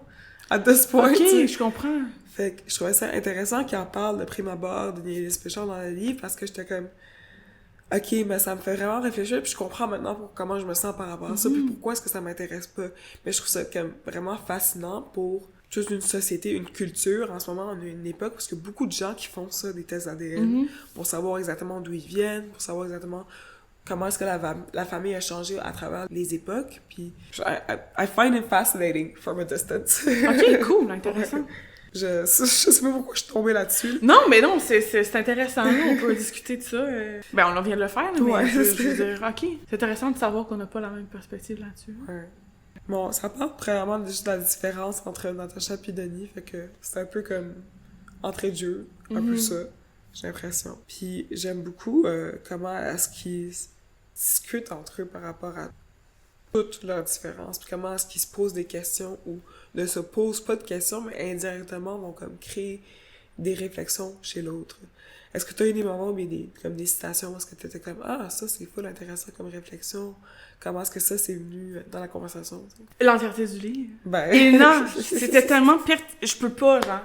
at this point. Ok, je comprends. Fait que je trouvais ça intéressant qu'il en parle de prime abord de Neil Special dans le livre parce que j'étais comme ok, mais ça me fait vraiment réfléchir puis je comprends maintenant comment je me sens par rapport à ça puis pourquoi est-ce que ça m'intéresse pas. Mais je trouve ça comme vraiment fascinant pour toute une société, une culture. En ce moment, on a une époque où il y a beaucoup de gens qui font ça, des tests ADN, pour savoir exactement d'où ils viennent, pour savoir exactement comment est-ce que la famille a changé à travers les époques. Puis, I find it fascinating from a distance. Ok, cool, intéressant. Je sais pas pourquoi je suis tombée là-dessus. Non, mais non, c'est intéressant. On peut discuter de ça. Ben, on vient de le faire, là, mais je veux dire, ok. C'est intéressant de savoir qu'on n'a pas la même perspective là-dessus. Ouais. Bon, ça parle premièrement juste de la différence entre Natacha et Denis, fait que c'est un peu comme entrée de jeu, un peu ça, j'ai l'impression. Puis j'aime beaucoup comment est-ce qu'ils discutent entre eux par rapport à toutes leurs différences, puis comment est-ce qu'ils se posent des questions ou ne se posent pas de questions, mais indirectement vont comme créer des réflexions chez l'autre. Est-ce que tu as eu des moments où il y a des citations où est-ce que tu étais comme « Ah, ça, c'est full intéressant comme réflexion. Comment est-ce que ça, c'est venu dans la conversation? » L'entièreté du livre. Ben... Et non, c'était tellement je peux pas, genre.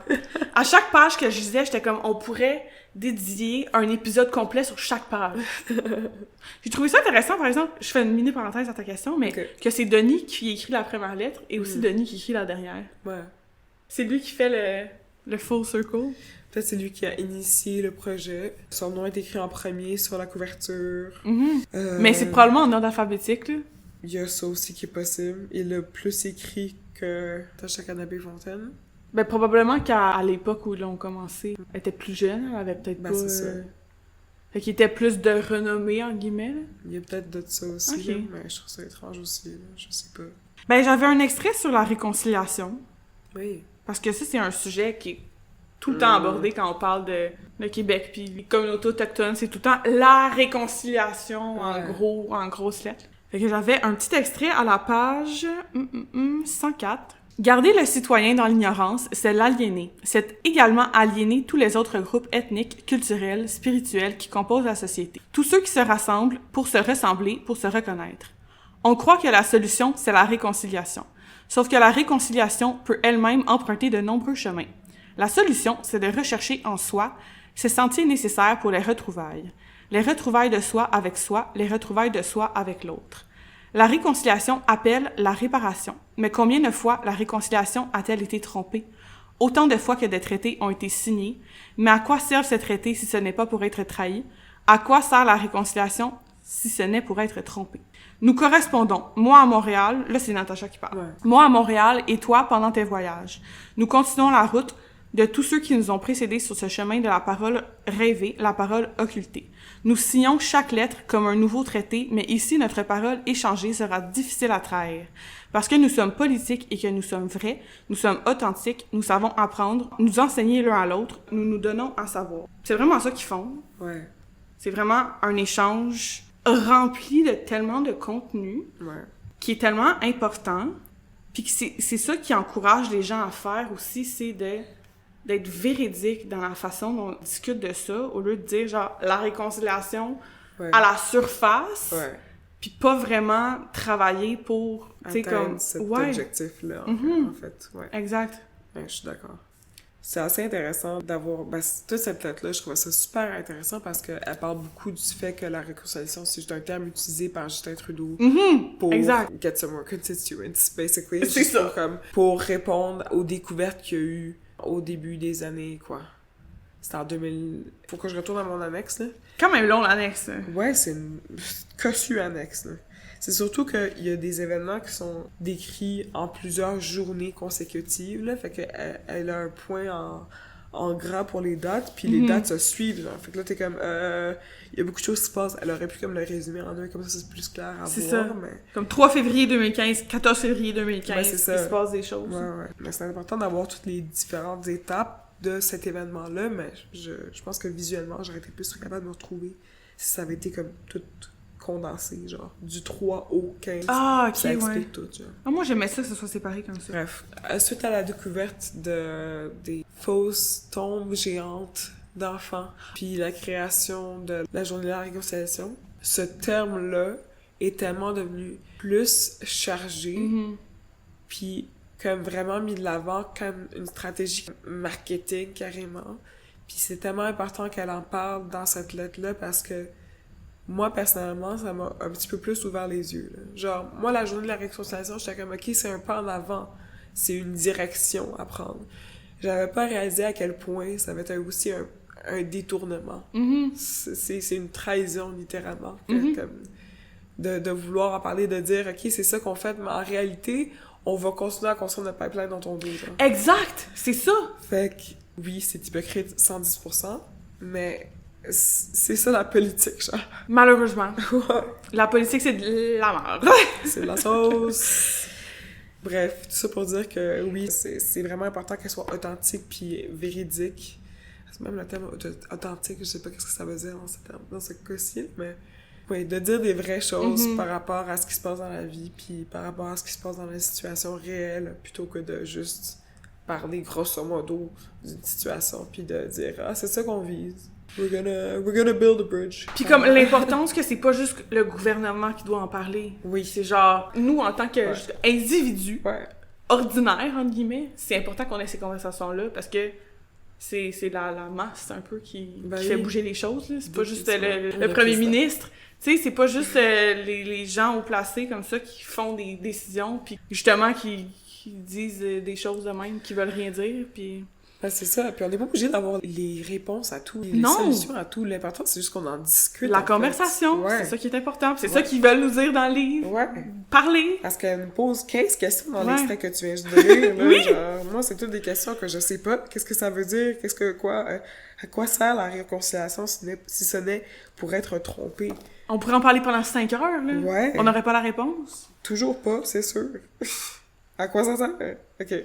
À chaque page que je lisais, j'étais comme, on pourrait dédier un épisode complet sur chaque page. J'ai trouvé ça intéressant, par exemple, je fais une mini-parenthèse à ta question, mais que c'est Denis qui écrit la première lettre et aussi Denis qui écrit la dernière. Ouais. C'est lui qui fait le full circle. Peut-être c'est lui qui a initié le projet. Son nom est écrit en premier sur la couverture. Mais c'est probablement en ordre alphabétique, là. Il y a ça aussi qui est possible. Il a plus écrit que Tasha Canapé-Fontaine. Ben, probablement qu'à l'époque où ils ont commencé, elle était plus jeune, elle avait peut-être pas... c'est ça. Fait qu'il était plus de renommée, en guillemets, là. Il y a peut-être de ça aussi, là, mais je trouve ça étrange aussi, là. Je sais pas. Ben, j'avais un extrait sur la réconciliation. Oui. Parce que ça, c'est un sujet qui est tout le temps abordé quand on parle de Québec puis les communautés autochtones. C'est tout le temps la réconciliation, en grosses lettres. Fait que j'avais un petit extrait à la page 104. Garder le citoyen dans l'ignorance, c'est l'aliéner. C'est également aliéner tous les autres groupes ethniques, culturels, spirituels qui composent la société. Tous ceux qui se rassemblent pour se ressembler, pour se reconnaître. On croit que la solution, c'est la réconciliation. Sauf que la réconciliation peut elle-même emprunter de nombreux chemins. La solution, c'est de rechercher en soi ces sentiers nécessaires pour les retrouvailles. Les retrouvailles de soi avec soi, les retrouvailles de soi avec l'autre. La réconciliation appelle la réparation. Mais combien de fois la réconciliation a-t-elle été trompée? Autant de fois que des traités ont été signés. Mais à quoi servent ces traités si ce n'est pas pour être trahis? À quoi sert la réconciliation si ce n'est pour être trompé? Nous correspondons, moi à Montréal, là c'est Natacha qui parle, moi à Montréal et toi pendant tes voyages. Nous continuons la route de tous ceux qui nous ont précédés sur ce chemin de la parole rêvée, la parole occultée. Nous signons chaque lettre comme un nouveau traité, mais ici notre parole échangée sera difficile à trahir. Parce que nous sommes politiques et que nous sommes vrais, nous sommes authentiques, nous savons apprendre, nous enseigner l'un à l'autre, nous nous donnons à savoir. C'est vraiment ça qu'ils font. Ouais. C'est vraiment un échange rempli de tellement de contenu qui est tellement important, puis que c'est ça qui encourage les gens à faire aussi, c'est d'être véridique dans la façon dont on discute de ça, au lieu de dire genre la réconciliation à la surface, puis pas vraiment travailler pour atteindre cet objectif-là, en fait. Ouais. Exact. Ouais, je suis d'accord. C'est assez intéressant d'avoir... toute cette lettre-là, je trouve ça super intéressant parce qu'elle parle beaucoup du fait que la réconciliation, c'est juste un terme utilisé par Justin Trudeau pour get some more constituents, basically. C'est ça. Pour répondre aux découvertes qu'il y a eu au début des années, quoi. C'était en 2000... Faut que je retourne à mon annexe, là. Quand même long, l'annexe. Ouais, c'est une cossue annexe, là. C'est surtout qu'il y a des événements qui sont décrits en plusieurs journées consécutives, là. Fait qu'elle a un point en gras pour les dates, puis les dates se suivent, genre. Fait que là, t'es comme... il y a beaucoup de choses qui se passent. Elle aurait pu comme le résumer en deux, comme ça, c'est plus clair à voir, ça. Mais... Comme 3 février 2015, 14 février 2015, il se passe des choses. Ouais. Mais c'est important d'avoir toutes les différentes étapes de cet événement-là, mais je pense que visuellement, j'aurais été plus capable de me retrouver si ça avait été comme tout condensé, genre, du 3 au 15. Ah, ok, ça explique ouais. tout, genre. Ah, moi, j'aimais ça que ce soit séparé comme ça. Bref, suite à la découverte des fausses tombes géantes d'enfants, puis la création de la journée de la réconciliation, ce terme-là est tellement devenu plus chargé, puis comme vraiment mis de l'avant comme une stratégie marketing carrément. Puis c'est tellement important qu'elle en parle dans cette lettre-là parce que moi, personnellement, ça m'a un petit peu plus ouvert les yeux. Là. Genre, moi, la journée de la réconciliation, j'étais comme, OK, c'est un pas en avant. C'est une direction à prendre. J'avais pas réalisé à quel point ça va être aussi un détournement. C'est une trahison, littéralement. Comme de vouloir en parler, de dire, OK, c'est ça qu'on fait, mais en réalité, on va continuer à construire notre pipeline dans ton dos. Genre. Exact! C'est ça! Fait que, oui, c'est hypocrite 110%, mais c'est ça la politique, genre. Malheureusement. Ouais. La politique, c'est de la merde. C'est de la sauce. Bref, tout ça pour dire que oui, c'est vraiment important qu'elle soit authentique puis véridique. C'est même le terme authentique, je sais pas qu'est-ce que ça veut dire dans ce cas-ci, mais oui, de dire des vraies choses par rapport à ce qui se passe dans la vie puis par rapport à ce qui se passe dans la situation réelle plutôt que de juste parler grosso modo d'une situation puis de dire « Ah, c'est ça qu'on vise. We're gonna build a bridge. » Puis comme l'importance que c'est pas juste le gouvernement qui doit en parler. Oui. C'est genre, nous, en tant qu'individus ordinaires, entre guillemets, c'est important qu'on ait ces conversations-là parce que c'est la masse un peu qui fait bouger les choses. Là. C'est pas juste le premier ministre. Tu sais, c'est pas juste les gens haut placés comme ça qui font des décisions puis justement qui disent des choses de même qui veulent rien dire, puis... Ben, c'est ça. Puis on n'est pas obligé d'avoir les réponses à tout, les solutions à tout. L'important, c'est juste qu'on en discute. La conversation, c'est ça qui est important. C'est ça qu'ils veulent nous dire dans le livre. Ouais. Parler. Parce qu'elle nous pose 15 questions dans l'extrait que tu viens de lire. Là, oui. Genre, moi, c'est toutes des questions que je sais pas. Qu'est-ce que ça veut dire? À quoi sert la réconciliation si ce n'est pour être trompé? On pourrait en parler pendant 5 heures, là. Ouais. On n'aurait pas la réponse. Toujours pas, c'est sûr. À quoi ça sert? OK.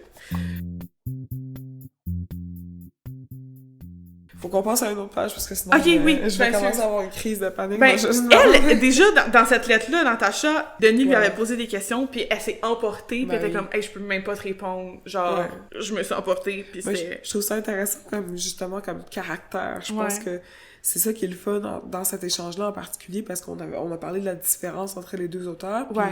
Faut qu'on passe à une autre page, parce que sinon, je vais commencer à avoir une crise de panique. Elle, déjà, dans cette lettre-là, Natacha, Denis lui avait posé des questions, puis elle s'est emportée, puis elle était comme, hey, je peux même pas te répondre. Genre, je me suis emportée, puis c'est... Je trouve ça intéressant, justement, comme caractère. Je pense que c'est ça qui est le fun dans cet échange-là en particulier, parce qu'on a parlé de la différence entre les deux auteurs. Puis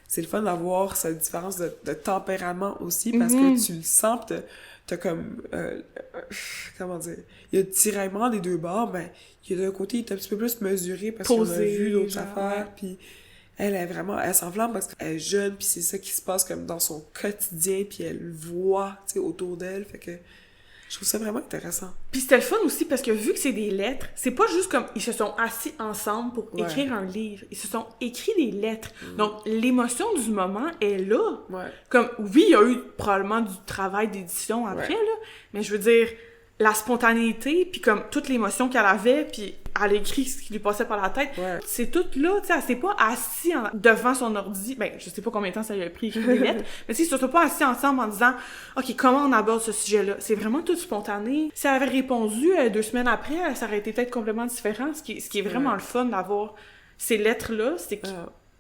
c'est le fun d'avoir cette différence de tempérament aussi, parce que tu le sens, t'as comme... comment dire? Il y a le tiraillement des deux bords, ben, il y a d'un côté, il est un petit peu plus mesuré parce qu'on a vu d'autres affaires, puis elle s'enflamme parce qu'elle est jeune, puis c'est ça qui se passe comme dans son quotidien, puis elle voit, tu sais, autour d'elle, fait que je trouve ça vraiment intéressant. Puis c'était le fun aussi parce que vu que c'est des lettres, c'est pas juste comme ils se sont assis ensemble pour écrire un livre. Ils se sont écrits des lettres. Donc l'émotion du moment est là. Comme, oui, il y a eu probablement du travail d'édition après, là, mais je veux dire, la spontanéité, puis comme toute l'émotion qu'elle avait, puis elle écrit ce qui lui passait par la tête, c'est tout là, tu sais, elle s'est pas assise devant son ordi, ben, je sais pas combien de temps ça lui a pris écrire des lettres, mais tu sais, ils se sont pas assis ensemble en disant « OK, comment on aborde ce sujet-là? » C'est vraiment tout spontané. Si elle avait répondu 2 semaines après, ça aurait été peut-être complètement différent, ce qui est vraiment le fun d'avoir ces lettres-là, c'est que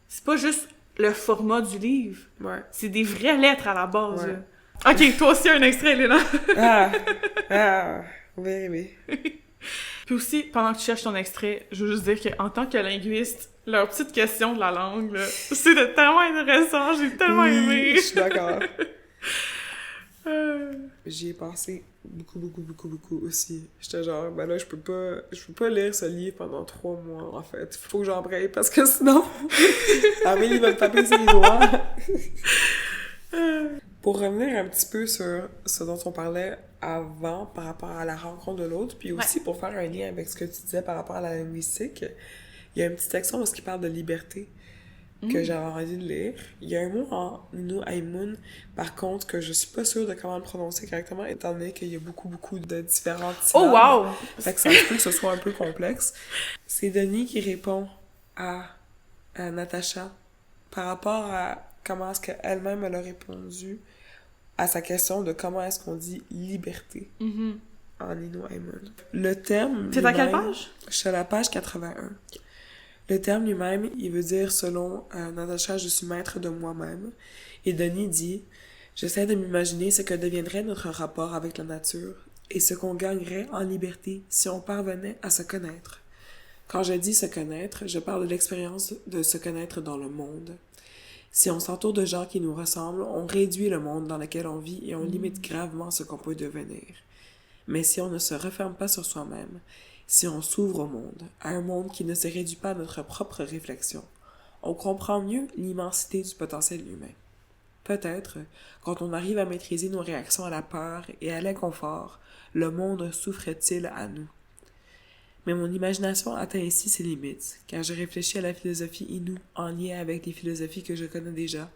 c'est pas juste le format du livre, c'est des vraies lettres à la base, là. OK, toi aussi un extrait, Léna. Oui. Puis aussi, pendant que tu cherches ton extrait, je veux juste dire qu'en tant que linguiste, leur petite question de la langue, là, c'était tellement intéressant, j'ai tellement aimé. Je suis d'accord. J'y ai pensé beaucoup aussi. J'étais genre, ben là, je peux pas lire ce livre pendant 3 mois, en fait. Faut que j'embraye, parce que sinon, Amélie va me taper sur les doigts. Pour revenir un petit peu sur ce dont on parlait avant par rapport à la rencontre de l'autre, puis aussi pour faire un lien avec ce que tu disais par rapport à la linguistique, il y a une petite section où il parle de liberté que j'avais envie de lire. Il y a un mot en Nino Aïmoun, par contre, que je suis pas sûre de comment le prononcer correctement, étant donné qu'il y a beaucoup de différentes syllabes. Oh wow! Fait que ça se peut que ce soit un peu complexe. C'est Denis qui répond à Natacha par rapport à comment est-ce qu'elle-même elle a répondu à sa question de comment est-ce qu'on dit liberté en Nino Aïmoun. Le terme... C'est à quelle page? Je suis à la page 81. Le terme lui-même, il veut dire, selon Natacha, je suis maître de moi-même. Et Denis dit, j'essaie de m'imaginer ce que deviendrait notre rapport avec la nature et ce qu'on gagnerait en liberté si on parvenait à se connaître. Quand je dis se connaître, je parle de l'expérience de se connaître dans le monde. Si on s'entoure de gens qui nous ressemblent, on réduit le monde dans lequel on vit et on limite gravement ce qu'on peut devenir. Mais si on ne se referme pas sur soi-même, si on s'ouvre au monde, à un monde qui ne se réduit pas à notre propre réflexion, on comprend mieux l'immensité du potentiel humain. Peut-être, quand on arrive à maîtriser nos réactions à la peur et à l'inconfort, le monde s'offre-t-il à nous. Mais mon imagination atteint ici ses limites, car je réfléchis à la philosophie Innu en lien avec les philosophies que je connais déjà,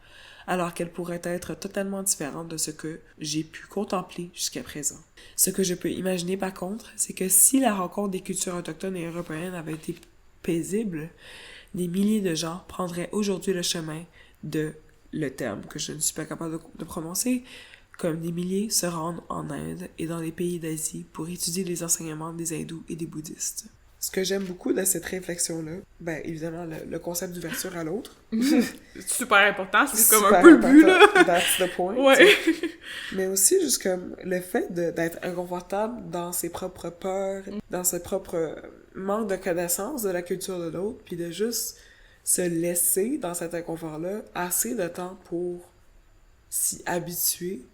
alors qu'elles pourraient être totalement différentes de ce que j'ai pu contempler jusqu'à présent. Ce que je peux imaginer par contre, c'est que si la rencontre des cultures autochtones et européennes avait été paisible, des milliers de gens prendraient aujourd'hui le chemin de, le terme que je ne suis pas capable de prononcer, comme des milliers se rendent en Inde et dans les pays d'Asie pour étudier les enseignements des hindous et des bouddhistes. Ce que j'aime beaucoup de cette réflexion-là, ben évidemment le concept d'ouverture à l'autre. Super important, c'est comme un peu le but, là. That's the point. Ouais. Mais aussi juste comme le fait d'être inconfortable dans ses propres peurs, dans ses propres manques de connaissance de la culture de l'autre, puis de juste se laisser dans cet inconfort-là assez de temps pour s'y habituer,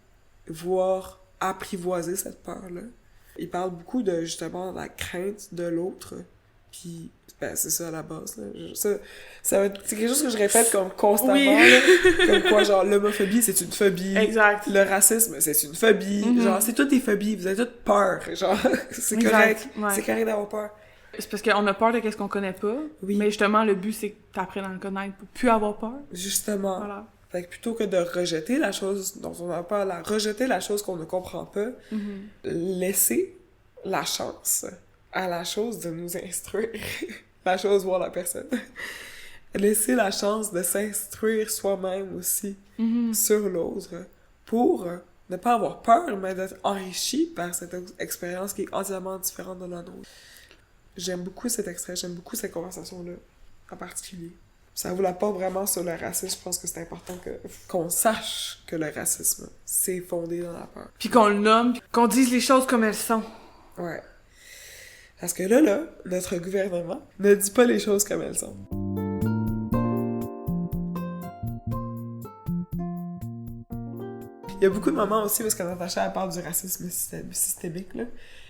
voire apprivoiser cette peur-là. Il parle beaucoup de, justement, la crainte de l'autre, puis ben, c'est ça à la base, là. C'est quelque chose que je répète comme constamment, oui. là, comme quoi, genre, l'homophobie, c'est une phobie. Exact. Le racisme, c'est une phobie. Genre, c'est toutes des phobies, vous avez toutes peur, genre, c'est correct. Ouais. C'est correct d'avoir peur. C'est parce qu'on a peur de qu'est-ce qu'on connaît pas, mais justement, le but, c'est que t'apprennes à le connaître pour plus avoir peur. Justement. Voilà. Fait que plutôt que de rejeter la chose dont on a peur, rejeter la chose qu'on ne comprend pas, laisser la chance à la chose de nous instruire. La chose, voir la personne. Laisser la chance de s'instruire soi-même aussi sur l'autre pour ne pas avoir peur, mais d'être enrichi par cette expérience qui est entièrement différente de la nôtre. J'aime beaucoup cet extrait, j'aime beaucoup cette conversation-là, en particulier. Ça vous l'apporte vraiment sur le racisme. Je pense que c'est important qu'on sache que le racisme, c'est fondé dans la peur. Puis qu'on le nomme, puis qu'on dise les choses comme elles sont. Ouais. Parce que là, notre gouvernement ne dit pas les choses comme elles sont. Il y a beaucoup de moments aussi parce que Natacha, elle parle du racisme systémique, là.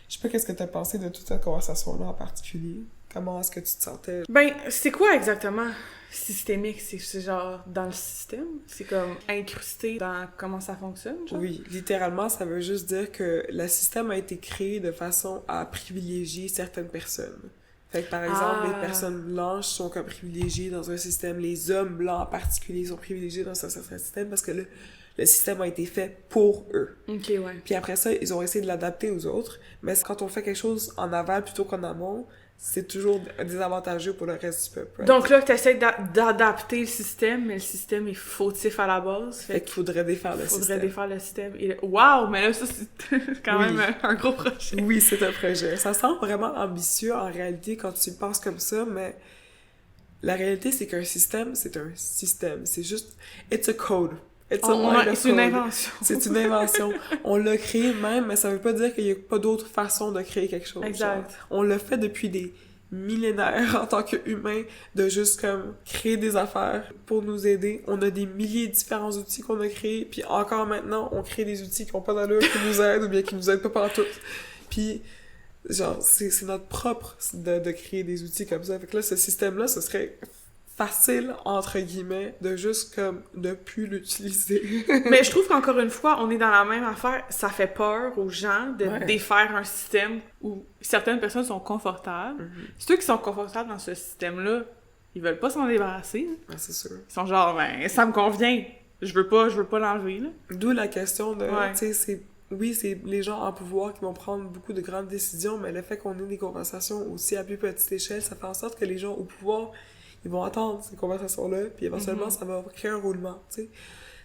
Je sais pas qu'est-ce que t'as pensé de toute cette conversation-là en particulier. Comment est-ce que tu te sentais? Ben, c'est quoi exactement systémique? C'est genre dans le système? C'est comme incrusté dans comment ça fonctionne, genre? Oui, littéralement, ça veut juste dire que le système a été créé de façon à privilégier certaines personnes. Fait que, par exemple, les personnes blanches sont comme privilégiées dans un système, les hommes blancs en particulier sont privilégiés dans un certain système parce que le système a été fait pour eux. Ok, ouais. Puis après ça, ils ont essayé de l'adapter aux autres, mais quand on fait quelque chose en aval plutôt qu'en amont, c'est toujours désavantageux pour le reste du peuple. Right? Donc là, t'essaies d'adapter le système, mais le système est fautif à la base. Fait qu'il faudrait défaire le système. Et wow! Mais là, ça, c'est quand même un gros projet. Oui, c'est un projet. Ça semble vraiment ambitieux en réalité quand tu penses comme ça, mais la réalité, c'est qu'un système, c'est un système. C'est juste... It's a code. C'est une invention. C'est une invention. On l'a créé même, mais ça veut pas dire qu'il y a pas d'autre façon de créer quelque chose. Exact. Genre. On l'a fait depuis des millénaires en tant qu'humains, de juste comme créer des affaires pour nous aider. On a des milliers de différents outils qu'on a créés, puis encore maintenant, on crée des outils qui ont pas d'allure, qui nous aident, ou bien qui nous aident pas partout. Puis, genre, c'est notre propre de créer des outils comme ça. Fait que là, ce système-là, ce serait facile, entre guillemets, de juste comme ne plus l'utiliser. Mais je trouve qu'encore une fois, on est dans la même affaire. Ça fait peur aux gens de défaire un système où certaines personnes sont confortables. Ceux qui sont confortables dans ce système-là, ils veulent pas s'en débarrasser. Ben, c'est sûr. Ils sont genre, ben, ça me convient. Je veux pas l'enlever, là. D'où la question de, tu sais, c'est les gens en pouvoir qui vont prendre beaucoup de grandes décisions, mais le fait qu'on ait des conversations aussi à plus petite échelle, ça fait en sorte que les gens au pouvoir, ils vont attendre ces conversations-là, puis éventuellement, ça va créer un roulement, tu sais.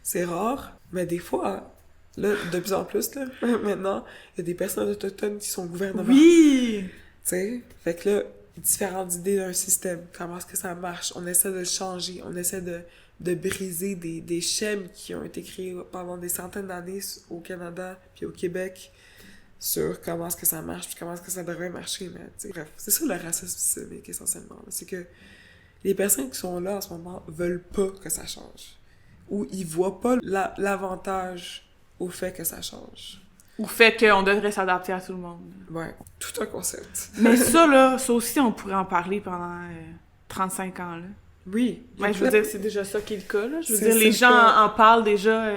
C'est rare, mais des fois, là, de plus en plus, là, maintenant, il y a des personnes autochtones qui sont au gouvernement. Oui! Tu sais, fait que là, différentes idées d'un système, comment est-ce que ça marche, on essaie de le changer, on essaie de briser des schèmes qui ont été créés pendant des centaines d'années au Canada puis au Québec sur comment est-ce que ça marche puis comment est-ce que ça devrait marcher. Mais bref, c'est ça le racisme systémique essentiellement. C'est que les personnes qui sont là en ce moment veulent pas que ça change. Ou ils voient pas l'avantage au fait que ça change. Ou fait qu'on devrait s'adapter à tout le monde. Ouais, tout un concept. Mais ça aussi, on pourrait en parler pendant 35 ans, là. Oui. Mais je veux dire, c'est déjà ça qui est le cas, là. Je veux C'est dire, les gens en parlent déjà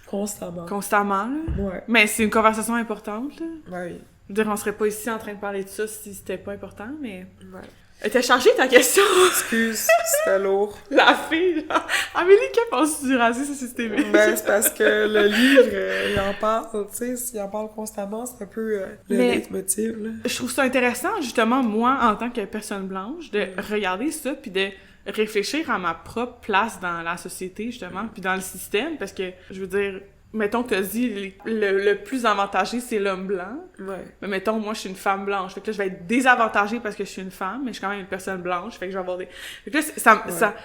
constamment, là. Ouais. Mais c'est une conversation importante, là. Ouais. Je veux dire, on serait pas ici en train de parler de ça si c'était pas important, mais... Ouais. T'as chargé ta question? Excuse, c'était lourd. La fille, genre... Amélie, qu'est-ce que penses-tu du racisme systémique? Ben, c'est parce que le livre, il en parle, tu sais, il en parle constamment, c'est un peu le leitmotiv, là. Je trouve ça intéressant, justement, moi, en tant que personne blanche, de regarder ça, puis de réfléchir à ma propre place dans la société, justement, puis dans le système, parce que, je veux dire... Mettons que t'as dit, le plus avantagé, c'est l'homme blanc. Ouais. Mais mettons, moi, je suis une femme blanche. Fait que là, je vais être désavantagée parce que je suis une femme, mais je suis quand même une personne blanche. Fait que je vais avoir des... Fait que là,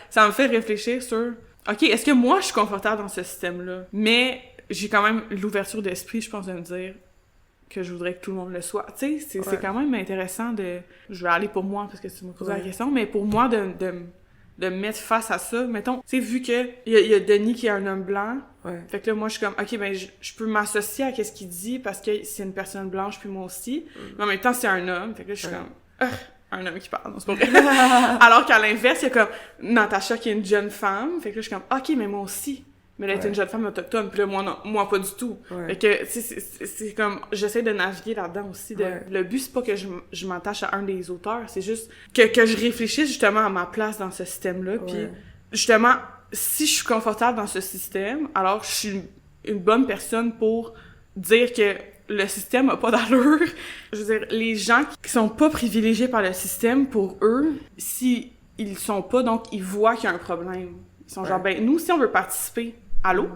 ça me fait réfléchir sur... OK, est-ce que moi, je suis confortable dans ce système-là? Mais j'ai quand même l'ouverture d'esprit, je pense, de me dire que je voudrais que tout le monde le soit. Tu sais, c'est quand même intéressant de... Je vais aller pour moi, parce que tu me poses la question, mais pour moi, de me mettre face à ça. Mettons, tu sais, vu que il y a Denis qui est un homme blanc, fait que là, moi, je suis comme, OK, ben, je peux m'associer à ce qu'il dit parce que c'est une personne blanche, puis moi aussi. Mais en même temps, c'est un homme. Fait que là, je suis comme, un homme qui parle. Non, c'est pas vrai. Alors qu'à l'inverse, il y a comme Natacha qui est une jeune femme. Fait que là, je suis comme, OK, mais moi aussi. Mais là, elle est une jeune femme autochtone. Puis là, moi, non, moi, pas du tout. Fait que, tu sais, c'est comme, j'essaie de naviguer là-dedans aussi. Le but, c'est pas que je m'attache à un des auteurs. C'est juste que je réfléchisse justement à ma place dans ce système-là. Puis, justement, si je suis confortable dans ce système, alors je suis une bonne personne pour dire que le système a pas d'allure. Je veux dire, les gens qui sont pas privilégiés par le système, pour eux, si ils sont pas, donc ils voient qu'il y a un problème. Ils sont genre, ben, nous, si on veut participer, allô?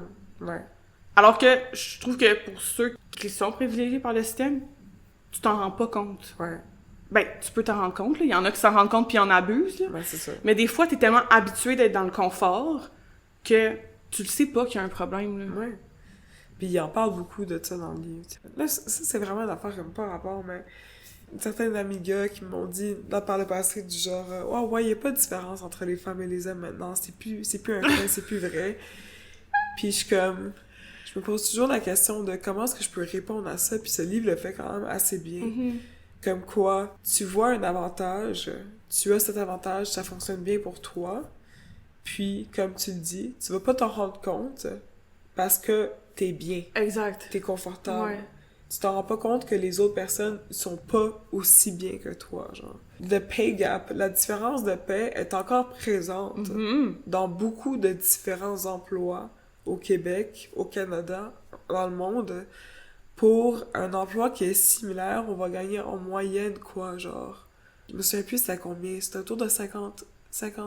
Alors que je trouve que pour ceux qui sont privilégiés par le système, tu t'en rends pas compte. Ben, tu peux t'en rendre compte, là. Il y en a qui s'en rendent compte puis en abusent, là. C'est ça. Mais des fois, t'es tellement habitué d'être dans le confort que tu le sais pas qu'il y a un problème, là. Puis il en parle beaucoup de ça dans le livre. Là, ça, c'est vraiment une affaire comme pas rapport, mais certains amis gars qui m'ont dit par le passé du genre « Oh ouais, il y a pas de différence entre les femmes et les hommes maintenant, c'est plus un fait, c'est plus vrai. » Puis je me pose toujours la question de comment est-ce que je peux répondre à ça, puis ce livre le fait quand même assez bien. Comme quoi, tu vois un avantage, tu as cet avantage, ça fonctionne bien pour toi, puis, comme tu le dis, tu vas pas t'en rendre compte parce que t'es bien. Exact. T'es confortable. Tu t'en rends pas compte que les autres personnes sont pas aussi bien que toi, genre. Le pay gap, la différence de paie est encore présente dans beaucoup de différents emplois au Québec, au Canada, dans le monde. Pour un emploi qui est similaire, on va gagner en moyenne quoi, genre... Je me souviens plus c'était combien, c'était autour de 50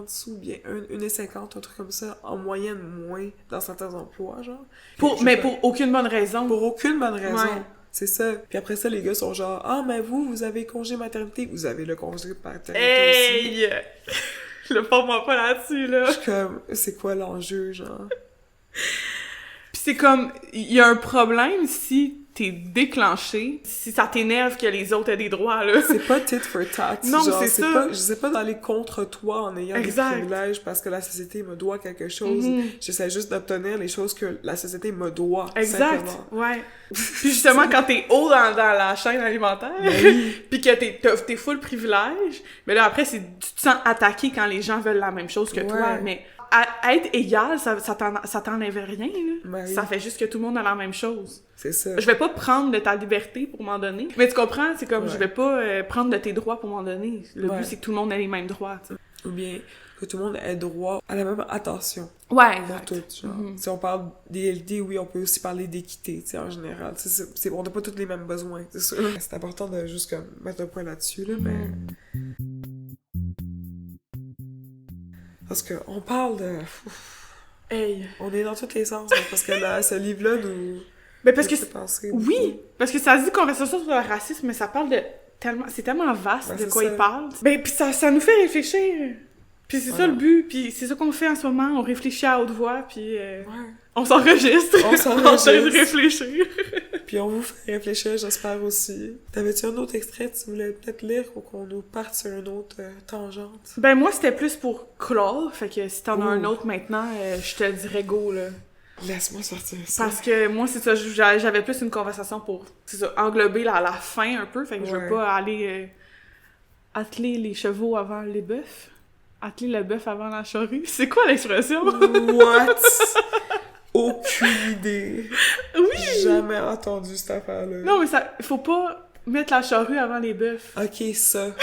sous, bien 1,50, un truc comme ça, en moyenne moins dans certains emplois, genre. Pour aucune bonne raison. Pour aucune bonne raison. C'est ça. Puis après ça, les gars sont genre « Ah, mais vous avez congé maternité. Vous avez le congé paternité aussi. » Hey! Le forme pas là-dessus, là. Je suis comme, c'est quoi l'enjeu, genre? Pis c'est comme, il y a un problème si t'es déclenché, si ça t'énerve que les autres aient des droits, là. C'est pas tit for tat. Non, genre, c'est ça. Pas, je sais pas d'aller contre toi en ayant des privilèges parce que la société me doit quelque chose. J'essaie juste d'obtenir les choses que la société me doit. Exact. Simplement. Ouais. Puis justement, quand t'es haut dans la chaîne alimentaire, pis que t'es full privilège, mais là, après, tu te sens attaqué quand les gens veulent la même chose que toi, mais... À être égal, ça t'enlève rien, là. Ça fait juste que tout le monde a la même chose. C'est ça. Je vais pas prendre de ta liberté pour m'en donner. Mais tu comprends, c'est comme, je vais pas prendre de tes droits pour m'en donner. Le but, c'est que tout le monde ait les mêmes droits, tu sais. Ou bien que tout le monde ait droit à la même attention. Ouais, pour tout, genre. Si on parle d'égalité, oui, on peut aussi parler d'équité, tu sais, en général. On n'a pas tous les mêmes besoins, c'est sûr. C'est important de juste comme mettre un point là-dessus, là, mais... Parce que on parle de... On est dans tous les sens, hein, parce que là, ce livre-là nous... Mais parce que penser oui, parce que ça dit conversation sur le racisme, mais ça parle de c'est tellement vaste de quoi ça. il parle. Ben, puis ça nous fait réfléchir. Puis c'est ça le but, puis c'est ça qu'on fait en ce moment, on réfléchit à haute voix, puis on s'enregistre. On s'enregistre. En train de réfléchir. Puis on vous fait réfléchir, j'espère aussi. T'avais-tu un autre extrait que tu voulais peut-être lire ou qu'on nous parte sur une autre tangente? Ben moi, c'était plus pour clore, fait que si t'en as un autre maintenant, je te le dirais go, là. Laisse-moi sortir ça. Parce que moi, c'est ça, j'avais plus une conversation pour, c'est ça, englober la fin un peu, fait que je veux pas aller atteler les chevaux avant les bœufs. Atteler le bœuf avant la charrue. C'est quoi l'expression? What? Aucune idée. Oui! Jamais entendu cette affaire-là. Non, mais ça, faut pas mettre la charrue avant les bœufs. Ok, ça.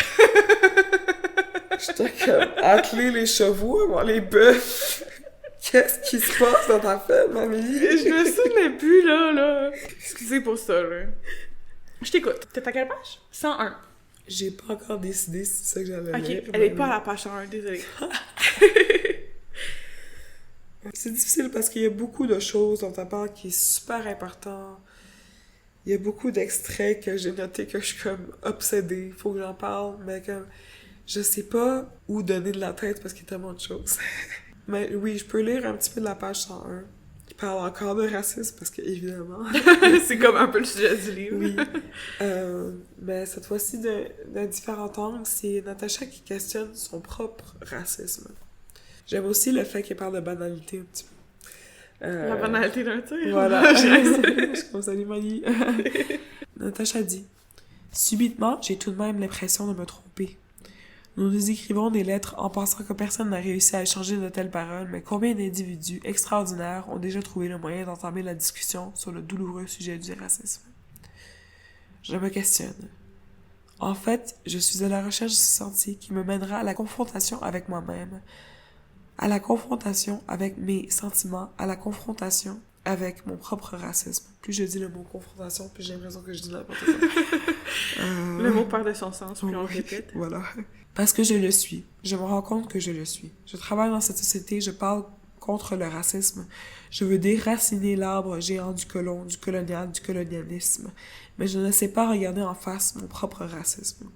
J'étais comme atteler les chevaux avant les bœufs. Qu'est-ce qui se passe dans ta fête, mamie? Je me souvenais plus, là. Excusez pour ça, là. Je t'écoute. T'es à quelle page? 101. J'ai pas encore décidé si c'est ça que j'allais lire. Ok, elle est pas à la page 101, désolée. C'est difficile parce qu'il y a beaucoup de choses dont on parle qui est super important. Il y a beaucoup d'extraits que j'ai notés que je suis comme obsédée. Faut que j'en parle, mais comme je sais pas où donner de la tête parce qu'il y a tellement de choses. Mais oui, je peux lire un petit peu de la page 101 qui parle encore de racisme parce que évidemment. C'est comme un peu le sujet du livre. Oui. Mais cette fois-ci, d'un différent angle, c'est Natacha qui questionne son propre racisme. J'aime aussi le fait qu'elle parle de banalité un petit peu. La banalité d'un tir. Voilà. Je commence à l'imaginer. Natacha dit « Subitement, j'ai tout de même l'impression de me tromper. Nous nous écrivons des lettres en pensant que personne n'a réussi à échanger de telles paroles, mais combien d'individus extraordinaires ont déjà trouvé le moyen d'entamer la discussion sur le douloureux sujet du racisme. Je me questionne. En fait, je suis à la recherche du sentier qui me mènera à la confrontation avec moi-même, à la confrontation avec mes sentiments, à la confrontation avec mon propre racisme. Plus je dis le mot confrontation, plus j'ai l'impression que je dis n'importe quoi. Le mot perd de son sens, puis on le répète. Voilà. Parce que je le suis. Je me rends compte que je le suis. Je travaille dans cette société, je parle contre le racisme. Je veux déraciner l'arbre géant du colon, du colonial, du colonialisme. Mais je ne sais pas regarder en face mon propre racisme.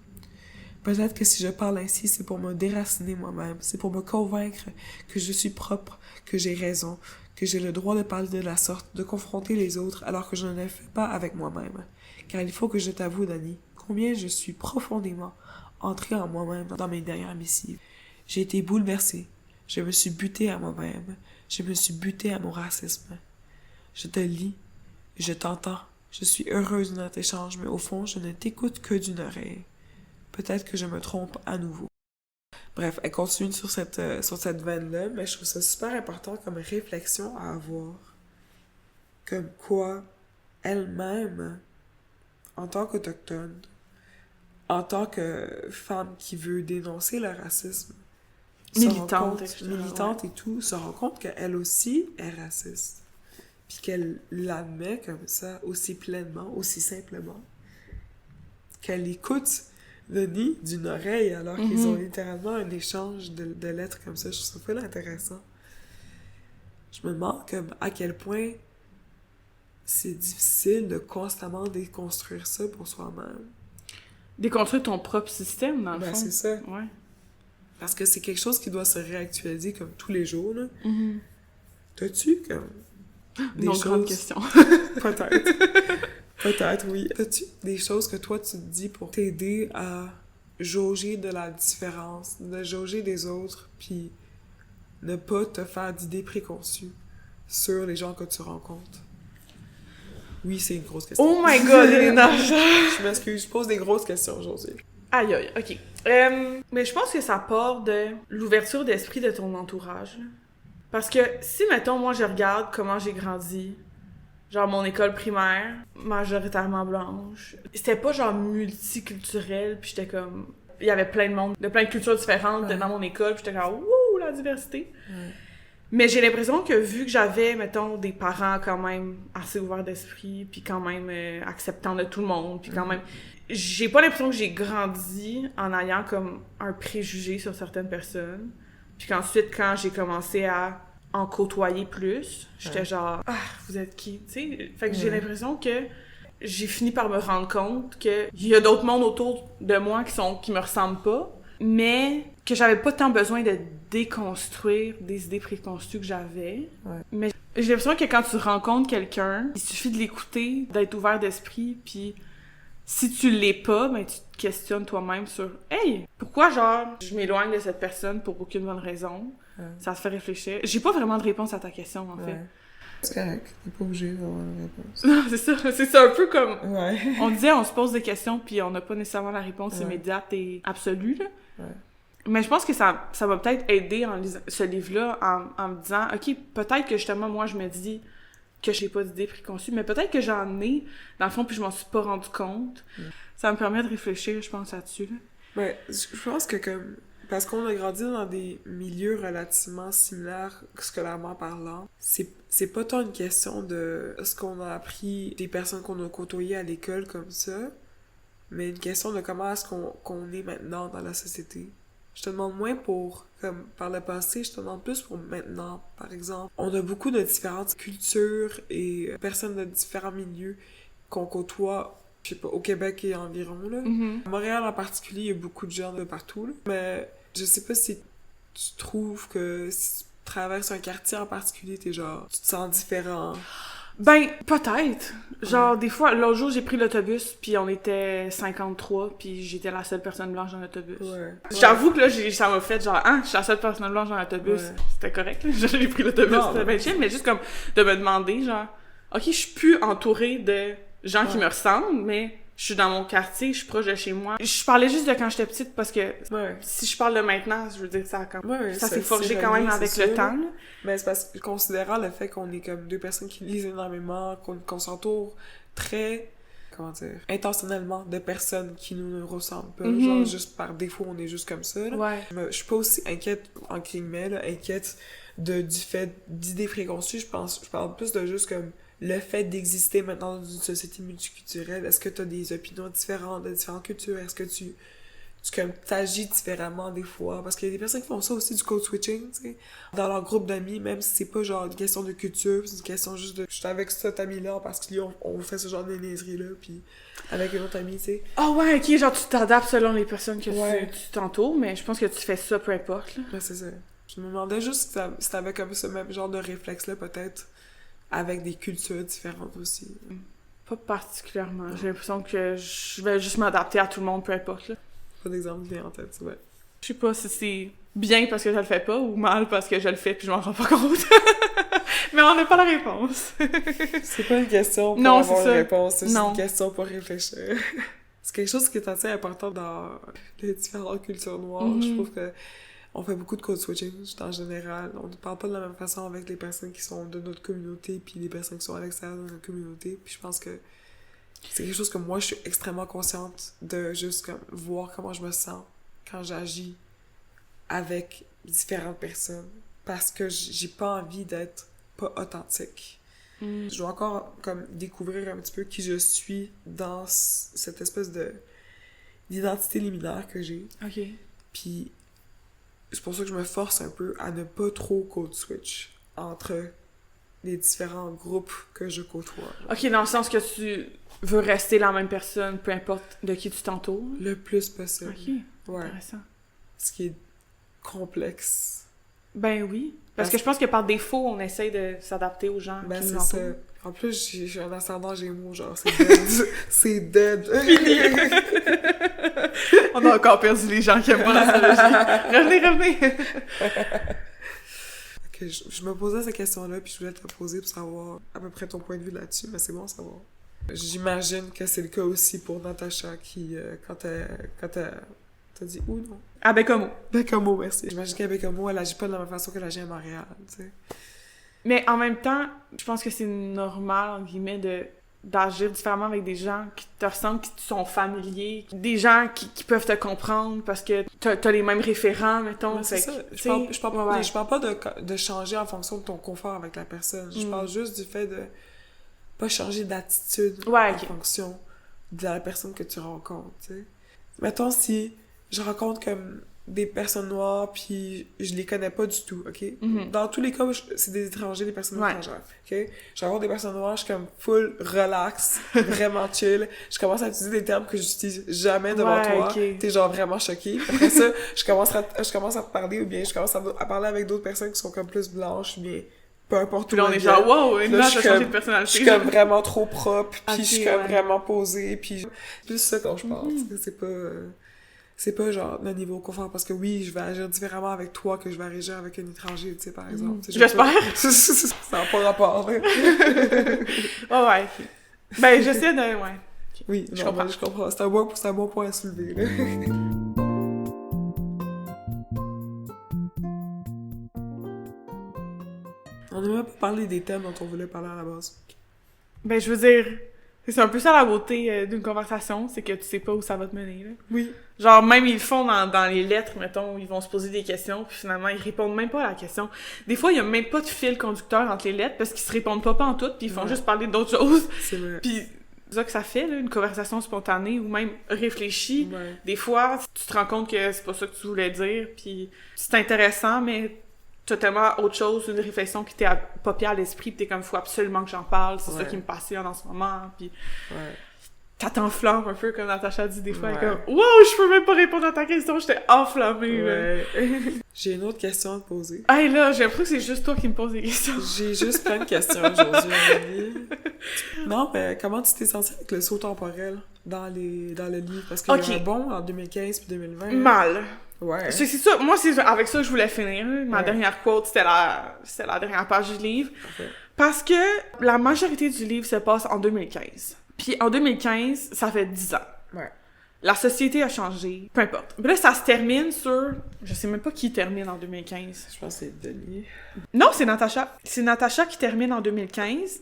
Peut-être que si je parle ainsi, c'est pour me déraciner moi-même. C'est pour me convaincre que je suis propre, que j'ai raison, que j'ai le droit de parler de la sorte, de confronter les autres alors que je ne le fais pas avec moi-même. Car il faut que je t'avoue, Dani, combien je suis profondément entrée en moi-même dans mes dernières missives. J'ai été bouleversée. Je me suis butée à moi-même. Je me suis butée à mon racisme. Je te lis. Je t'entends. Je suis heureuse de notre échange, mais au fond, je ne t'écoute que d'une oreille. Peut-être que je me trompe à nouveau. Bref, elle continue sur cette veine-là, mais je trouve ça super important comme réflexion à avoir. Comme quoi, elle-même, en tant qu'autochtone, en tant que femme qui veut dénoncer le racisme, militante et tout, se rend compte qu'elle aussi est raciste. Puis qu'elle l'admet comme ça, aussi pleinement, aussi simplement. Qu'elle écoute Denis d'une oreille, alors qu'ils ont littéralement un échange de lettres comme ça. Je trouve ça vraiment intéressant. Je me demande comme à quel point c'est difficile de constamment déconstruire ça pour soi-même. Déconstruire ton propre système, dans le fond. C'est ça. Ouais. Parce que c'est quelque chose qui doit se réactualiser comme tous les jours, là. T'as-tu comme des choses... grande question. Peut-être, oui. As-tu des choses que toi, tu te dis pour t'aider à jauger de la différence, de jauger des autres, puis ne pas te faire d'idées préconçues sur les gens que tu rencontres? Oui, c'est une grosse question. Oh my God, Elena! Je m'excuse, je pose des grosses questions aujourd'hui. Aïe, aïe, OK. Mais je pense que ça part de l'ouverture d'esprit de ton entourage. Là. Parce que si, mettons, moi, je regarde comment j'ai grandi... Genre, mon école primaire, majoritairement blanche. C'était pas genre multiculturel, puis j'étais comme... Il y avait plein de monde, de plein de cultures différentes dans mon école, puis j'étais comme « Wouh, la diversité! » Mais j'ai l'impression que vu que j'avais, mettons, des parents quand même assez ouverts d'esprit, puis quand même acceptants de tout le monde, puis quand même... J'ai pas l'impression que j'ai grandi en ayant comme un préjugé sur certaines personnes. Puis qu'ensuite, quand j'ai commencé à en côtoyer plus, j'étais genre « Ah, vous êtes qui? » Tu sais, fait que j'ai l'impression que j'ai fini par me rendre compte qu'il y a d'autres mondes autour de moi qui me ressemblent pas, mais que j'avais pas tant besoin de déconstruire des idées préconçues que j'avais. Ouais. Mais j'ai l'impression que quand tu rencontres quelqu'un, il suffit de l'écouter, d'être ouvert d'esprit, puis si tu l'es pas, ben tu te questionnes toi-même sur « Hey, pourquoi genre je m'éloigne de cette personne pour aucune bonne raison? » Ça te fait réfléchir. J'ai pas vraiment de réponse à ta question, en fait. C'est correct, t'es pas obligé d'avoir une réponse. Non, c'est ça un peu comme... Ouais. On disait, on se pose des questions, puis on n'a pas nécessairement la réponse immédiate et absolue, là. Ouais. Mais je pense que ça m'a peut-être aidé en lisant ce livre-là, en me disant, OK, peut-être que justement, moi, je me dis que j'ai pas d'idées préconçues, mais peut-être que j'en ai, dans le fond, puis je m'en suis pas rendu compte. Ça me permet de réfléchir, je pense, là-dessus, là. Ouais, je pense que comme... Parce qu'on a grandi dans des milieux relativement similaires scolairement parlant, c'est pas tant une question de ce qu'on a appris des personnes qu'on a côtoyées à l'école comme ça, mais une question de comment est-ce qu'on est maintenant dans la société. Je te demande moins pour, comme, par le passé, je te demande plus pour maintenant, par exemple. On a beaucoup de différentes cultures et personnes de différents milieux qu'on côtoie, je sais pas, au Québec et environ, là. À Montréal en particulier, il y a beaucoup de gens de partout, là. Mais je sais pas si tu trouves que si tu traverses un quartier en particulier, tu te sens différent. Ben, peut-être. Genre, des fois, l'autre jour, j'ai pris l'autobus, puis on était 53, puis j'étais la seule personne blanche dans l'autobus. Ouais. J'avoue que là, ça m'a fait genre, je suis la seule personne blanche dans l'autobus. Ouais. C'était correct, là. J'ai pris l'autobus, c'était bien chill, mais juste comme de me demander, genre, OK, je suis plus entourée de gens qui me ressemblent, mais je suis dans mon quartier, je suis proche de chez moi. Je parlais juste de quand j'étais petite, parce que si je parle de maintenant, je veux dire, ça s'est forgé quand même avec le temps, là. Mais c'est parce que, considérant le fait qu'on est comme deux personnes qui lisent énormément, qu'on s'entoure très, comment dire, intentionnellement de personnes qui nous ne ressemblent pas, genre juste par défaut, on est juste comme ça, là. Ouais. Je suis pas aussi inquiète, en guillemets, là, inquiète du fait d'idées préconçues, je parle plus de juste comme le fait d'exister maintenant dans une société multiculturelle. Est-ce que tu as des opinions différentes de différentes cultures? Est-ce que tu comme t'agis différemment des fois? Parce qu'il y a des personnes qui font ça aussi, du code switching, tu sais, dans leur groupe d'amis, même si c'est pas genre une question de culture, c'est une question juste de je suis avec cet ami-là en particulier, on fait ce genre de niaiserie-là, puis avec un autre ami, tu sais. Ah ouais, ok, genre tu t'adaptes selon les personnes que tu t'entoures, mais je pense que tu fais ça peu importe, là. Ouais, c'est ça. Je me demandais juste si t'avais comme ce même genre de réflexe-là, peut-être, avec des cultures différentes aussi. Pas particulièrement. J'ai l'impression que je vais juste m'adapter à tout le monde, peu importe, là. Pas d'exemple bien en tête, ouais. Je sais pas si c'est bien parce que je le fais pas ou mal parce que je le fais puis je m'en rends pas compte. Mais on n'a pas la réponse. C'est pas une question pour avoir une réponse, c'est juste une question pour réfléchir. C'est quelque chose qui est assez important dans les différentes cultures noires. Je trouve que on fait beaucoup de code switching en général. On ne parle pas de la même façon avec les personnes qui sont de notre communauté puis les personnes qui sont à l'extérieur de notre communauté. Puis je pense que c'est quelque chose que moi, je suis extrêmement consciente de juste comme voir comment je me sens quand j'agis avec différentes personnes. Parce que j'ai pas envie d'être pas authentique. Je dois encore comme découvrir un petit peu qui je suis dans cette espèce d'identité liminaire que j'ai. OK. Puis c'est pour ça que je me force un peu à ne pas trop code switch entre les différents groupes que je côtoie. OK, dans le sens que tu veux rester la même personne, peu importe de qui tu t'entoures? Le plus possible. OK, ouais. Intéressant. Ce qui est complexe. Ben oui. Parce que je pense que par défaut, on essaye de s'adapter aux gens qui nous entourent. Ça. En plus, j'ai un ascendant Gémeaux, genre, c'est dead. C'est dead. Fini! On a encore perdu les gens qui aiment pas l'astrologie. Revenez! Ok, je me posais cette question-là, puis je voulais te la poser pour savoir à peu près ton point de vue là-dessus, mais c'est bon à savoir. J'imagine que c'est le cas aussi pour Natacha, qui, quand t'as dit où, non? À Bécomo. Bécomo, merci. J'imagine qu'à Bécomo, elle agit pas de la même façon qu'elle agit à Montréal, tu sais. Mais en même temps, je pense que c'est normal, entre guillemets, d'agir différemment avec des gens qui te ressemblent, qui te sont familiers, des gens qui peuvent te comprendre parce que t'as les mêmes référents, mettons. C'est ça. Je parle pas de changer en fonction de ton confort avec la personne. Je parle juste du fait de pas changer d'attitude en fonction de la personne que tu rencontres, tu sais. Mettons, si je rencontre comme des personnes noires, puis je les connais pas du tout, OK? Dans tous les cas, c'est des étrangers, des personnes étrangères, OK? Je rencontre des personnes noires, je suis comme full relax, vraiment chill. Je commence à utiliser des termes que j'utilise jamais devant toi. T'es genre vraiment choquée. Après ça, je commence à te parler, ou bien je commence à parler avec d'autres personnes qui sont comme plus blanches, ou bien peu importe où. Puis là, on est genre, wow, une nage a changé de personnalité. Je suis comme vraiment trop propre, puis je suis comme vraiment posée, puis c'est plus ça quand je parle. C'est pas genre le niveau confort, parce que oui, je vais agir différemment avec toi que je vais agir avec un étranger, tu sais, par exemple. J'espère! Ça n'a pas rapport, là. Ouais. Ben, j'essaie de... Ouais. Oui, je comprends. C'est un bon point à soulever, là. On n'a même pas parlé des thèmes dont on voulait parler à la base. Ben, je veux dire... C'est un peu ça la beauté d'une conversation, c'est que tu sais pas où ça va te mener, là. Oui. Genre, même ils le font dans les lettres, mettons, ils vont se poser des questions, puis finalement, ils répondent même pas à la question. Des fois, il y a même pas de fil conducteur entre les lettres, parce qu'ils se répondent pas en tout, puis ils font juste parler d'autres choses. C'est vrai. Puis c'est ça que ça fait, là, une conversation spontanée, ou même réfléchie. Des fois, tu te rends compte que c'est pas ça que tu voulais dire, puis c'est intéressant, mais totalement autre chose, une réflexion qui t'est popée à l'esprit, pis t'es comme, faut absolument que j'en parle, c'est ça qui me passionne en ce moment, pis ça t'enflamme un peu, comme Natacha dit des fois, elle est comme, wow, je peux même pas répondre à ta question, j'étais enflammée, J'ai une autre question à te poser. Hey là, j'ai l'impression que c'est juste toi qui me poses des questions. J'ai juste plein de questions aujourd'hui, Amélie. Non, mais comment tu t'es sentie avec le saut temporel dans le livre? Parce qu'il y a un bond en 2015 puis 2020. Mal. Ouais. C'est ça, moi, c'est avec ça que je voulais finir. Ma dernière quote, c'était la dernière page du livre. Parfait. Parce que la majorité du livre se passe en 2015. Puis en 2015, ça fait 10 ans. Ouais. La société a changé, peu importe. Mais là, ça se termine sur... Je sais même pas qui termine en 2015. Je pense que c'est Denis. Non, c'est Natacha. C'est Natacha qui termine en 2015.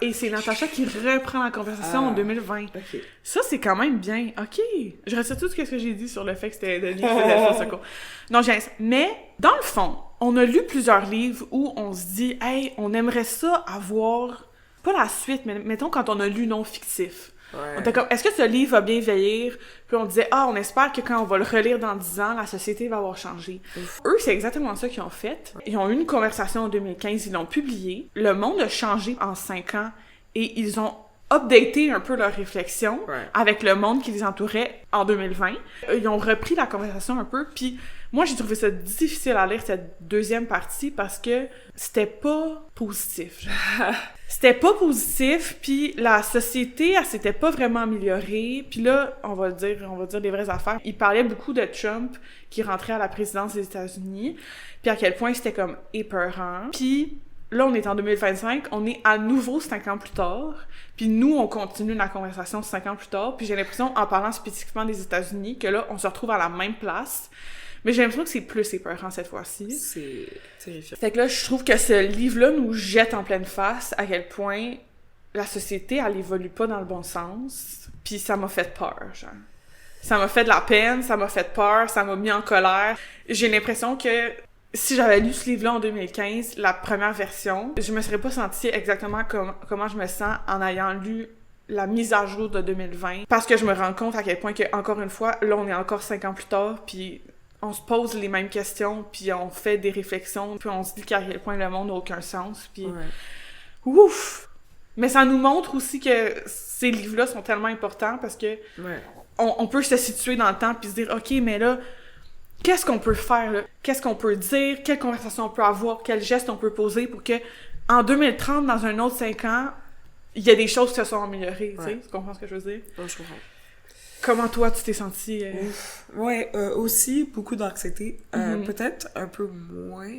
Et c'est Natacha qui reprend la conversation en 2020. OK. Ça, c'est quand même bien. OK. Je reste tout ce que j'ai dit sur le fait que c'était Denis qui faisait ça, quoi. Non, mais, dans le fond, on a lu plusieurs livres où on se dit « Hey, on aimerait ça avoir... » Pas la suite, mais mettons quand on a lu non-fictif. On était comme, est-ce que ce livre va bien vieillir? Puis on disait, on espère que quand on va le relire dans 10 ans, la société va avoir changé. Eux, c'est exactement ça qu'ils ont fait. Ils ont eu une conversation en 2015, ils l'ont publiée. Le monde a changé en 5 ans et ils ont updaté un peu leur réflexion avec le monde qui les entourait en 2020. Ils ont repris la conversation un peu, puis moi, j'ai trouvé ça difficile à lire, cette deuxième partie, parce que c'était pas positif. C'était pas positif, puis la société, elle s'était pas vraiment améliorée. Puis là, on va dire des vraies affaires. Il parlait beaucoup de Trump qui rentrait à la présidence des États-Unis, puis à quel point c'était comme épeurant. Puis là, on est en 2025, on est à nouveau 5 ans plus tard, puis nous, on continue la conversation 5 ans plus tard, puis j'ai l'impression, en parlant spécifiquement des États-Unis, que là, on se retrouve à la même place. Mais j'ai l'impression que c'est plus épeurant cette fois-ci. C'est terrifiant. Fait que là, je trouve que ce livre-là nous jette en pleine face à quel point la société, elle évolue pas dans le bon sens. Puis ça m'a fait peur, genre. Ça m'a fait de la peine, ça m'a fait peur, ça m'a mis en colère. J'ai l'impression que si j'avais lu ce livre-là en 2015, la première version, je me serais pas sentie exactement comment je me sens en ayant lu la mise à jour de 2020. Parce que je me rends compte à quel point que, encore une fois, là, on est encore 5 ans plus tard, puis on se pose les mêmes questions, puis on fait des réflexions, puis on se dit qu'à quel point le monde n'a aucun sens, puis... Ouf! Mais ça nous montre aussi que ces livres-là sont tellement importants, parce que on peut se situer dans le temps, puis se dire, OK, mais là, qu'est-ce qu'on peut faire, là? Qu'est-ce qu'on peut dire? Quelle conversation on peut avoir? Quels gestes on peut poser pour que, en 2030, dans un autre 5 ans, il y a des choses qui se sont améliorées, tu sais? Tu comprends ce que je veux dire? Je comprends. Comment toi, tu t'es sentie? Aussi, beaucoup d'anxiété. Peut-être un peu moins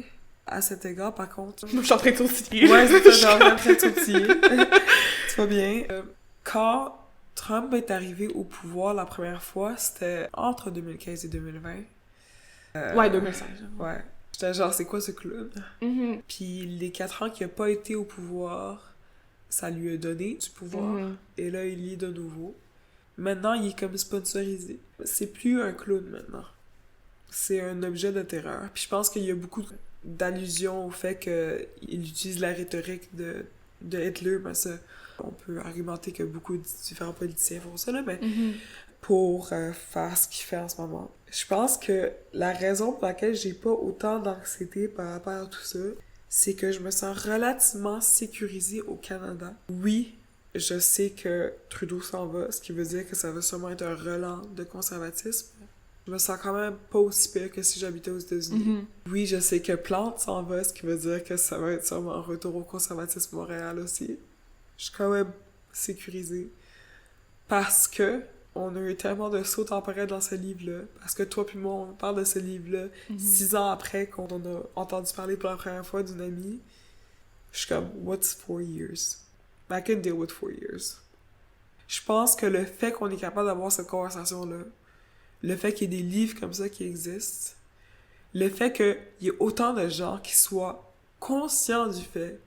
à cet égard, par contre. Moi, je suis en train de sautiller. Ouais, c'est ça, genre en train de sautiller. Tu vas bien. Quand Trump est arrivé au pouvoir la première fois, c'était entre 2015 et 2020. 2016. Ouais. J'étais genre, c'est quoi ce club? Puis les 4 ans qu'il a pas été au pouvoir, ça lui a donné du pouvoir. Et là, il y est de nouveau. Maintenant, il est comme sponsorisé. C'est plus un clown, maintenant. C'est un objet de terreur. Puis je pense qu'il y a beaucoup d'allusions au fait qu'il utilise la rhétorique de Hitler. Ben ça, on peut argumenter que beaucoup de différents politiciens font ça, là, mais pour faire ce qu'il fait en ce moment. Je pense que la raison pour laquelle j'ai pas autant d'anxiété par rapport à tout ça, c'est que je me sens relativement sécurisée au Canada. Oui, je sais que Trudeau s'en va, ce qui veut dire que ça va sûrement être un relent de conservatisme. Je me sens quand même pas aussi pire que si j'habitais aux États-Unis. Oui, je sais que Plante s'en va, ce qui veut dire que ça va être sûrement un retour au conservatisme Montréal aussi. Je suis quand même sécurisée. Parce que on a eu tellement de sauts temporels dans ce livre-là. Parce que toi puis moi, on parle de ce livre-là 6 ans après qu'on en a entendu parler pour la première fois d'une amie. Je suis comme, what's 4 years? I can deal with 4 years. Je pense que le fait qu'on est capable d'avoir cette conversation-là, le fait qu'il y ait des livres comme ça qui existent, le fait qu'il y ait autant de gens qui soient conscients du fait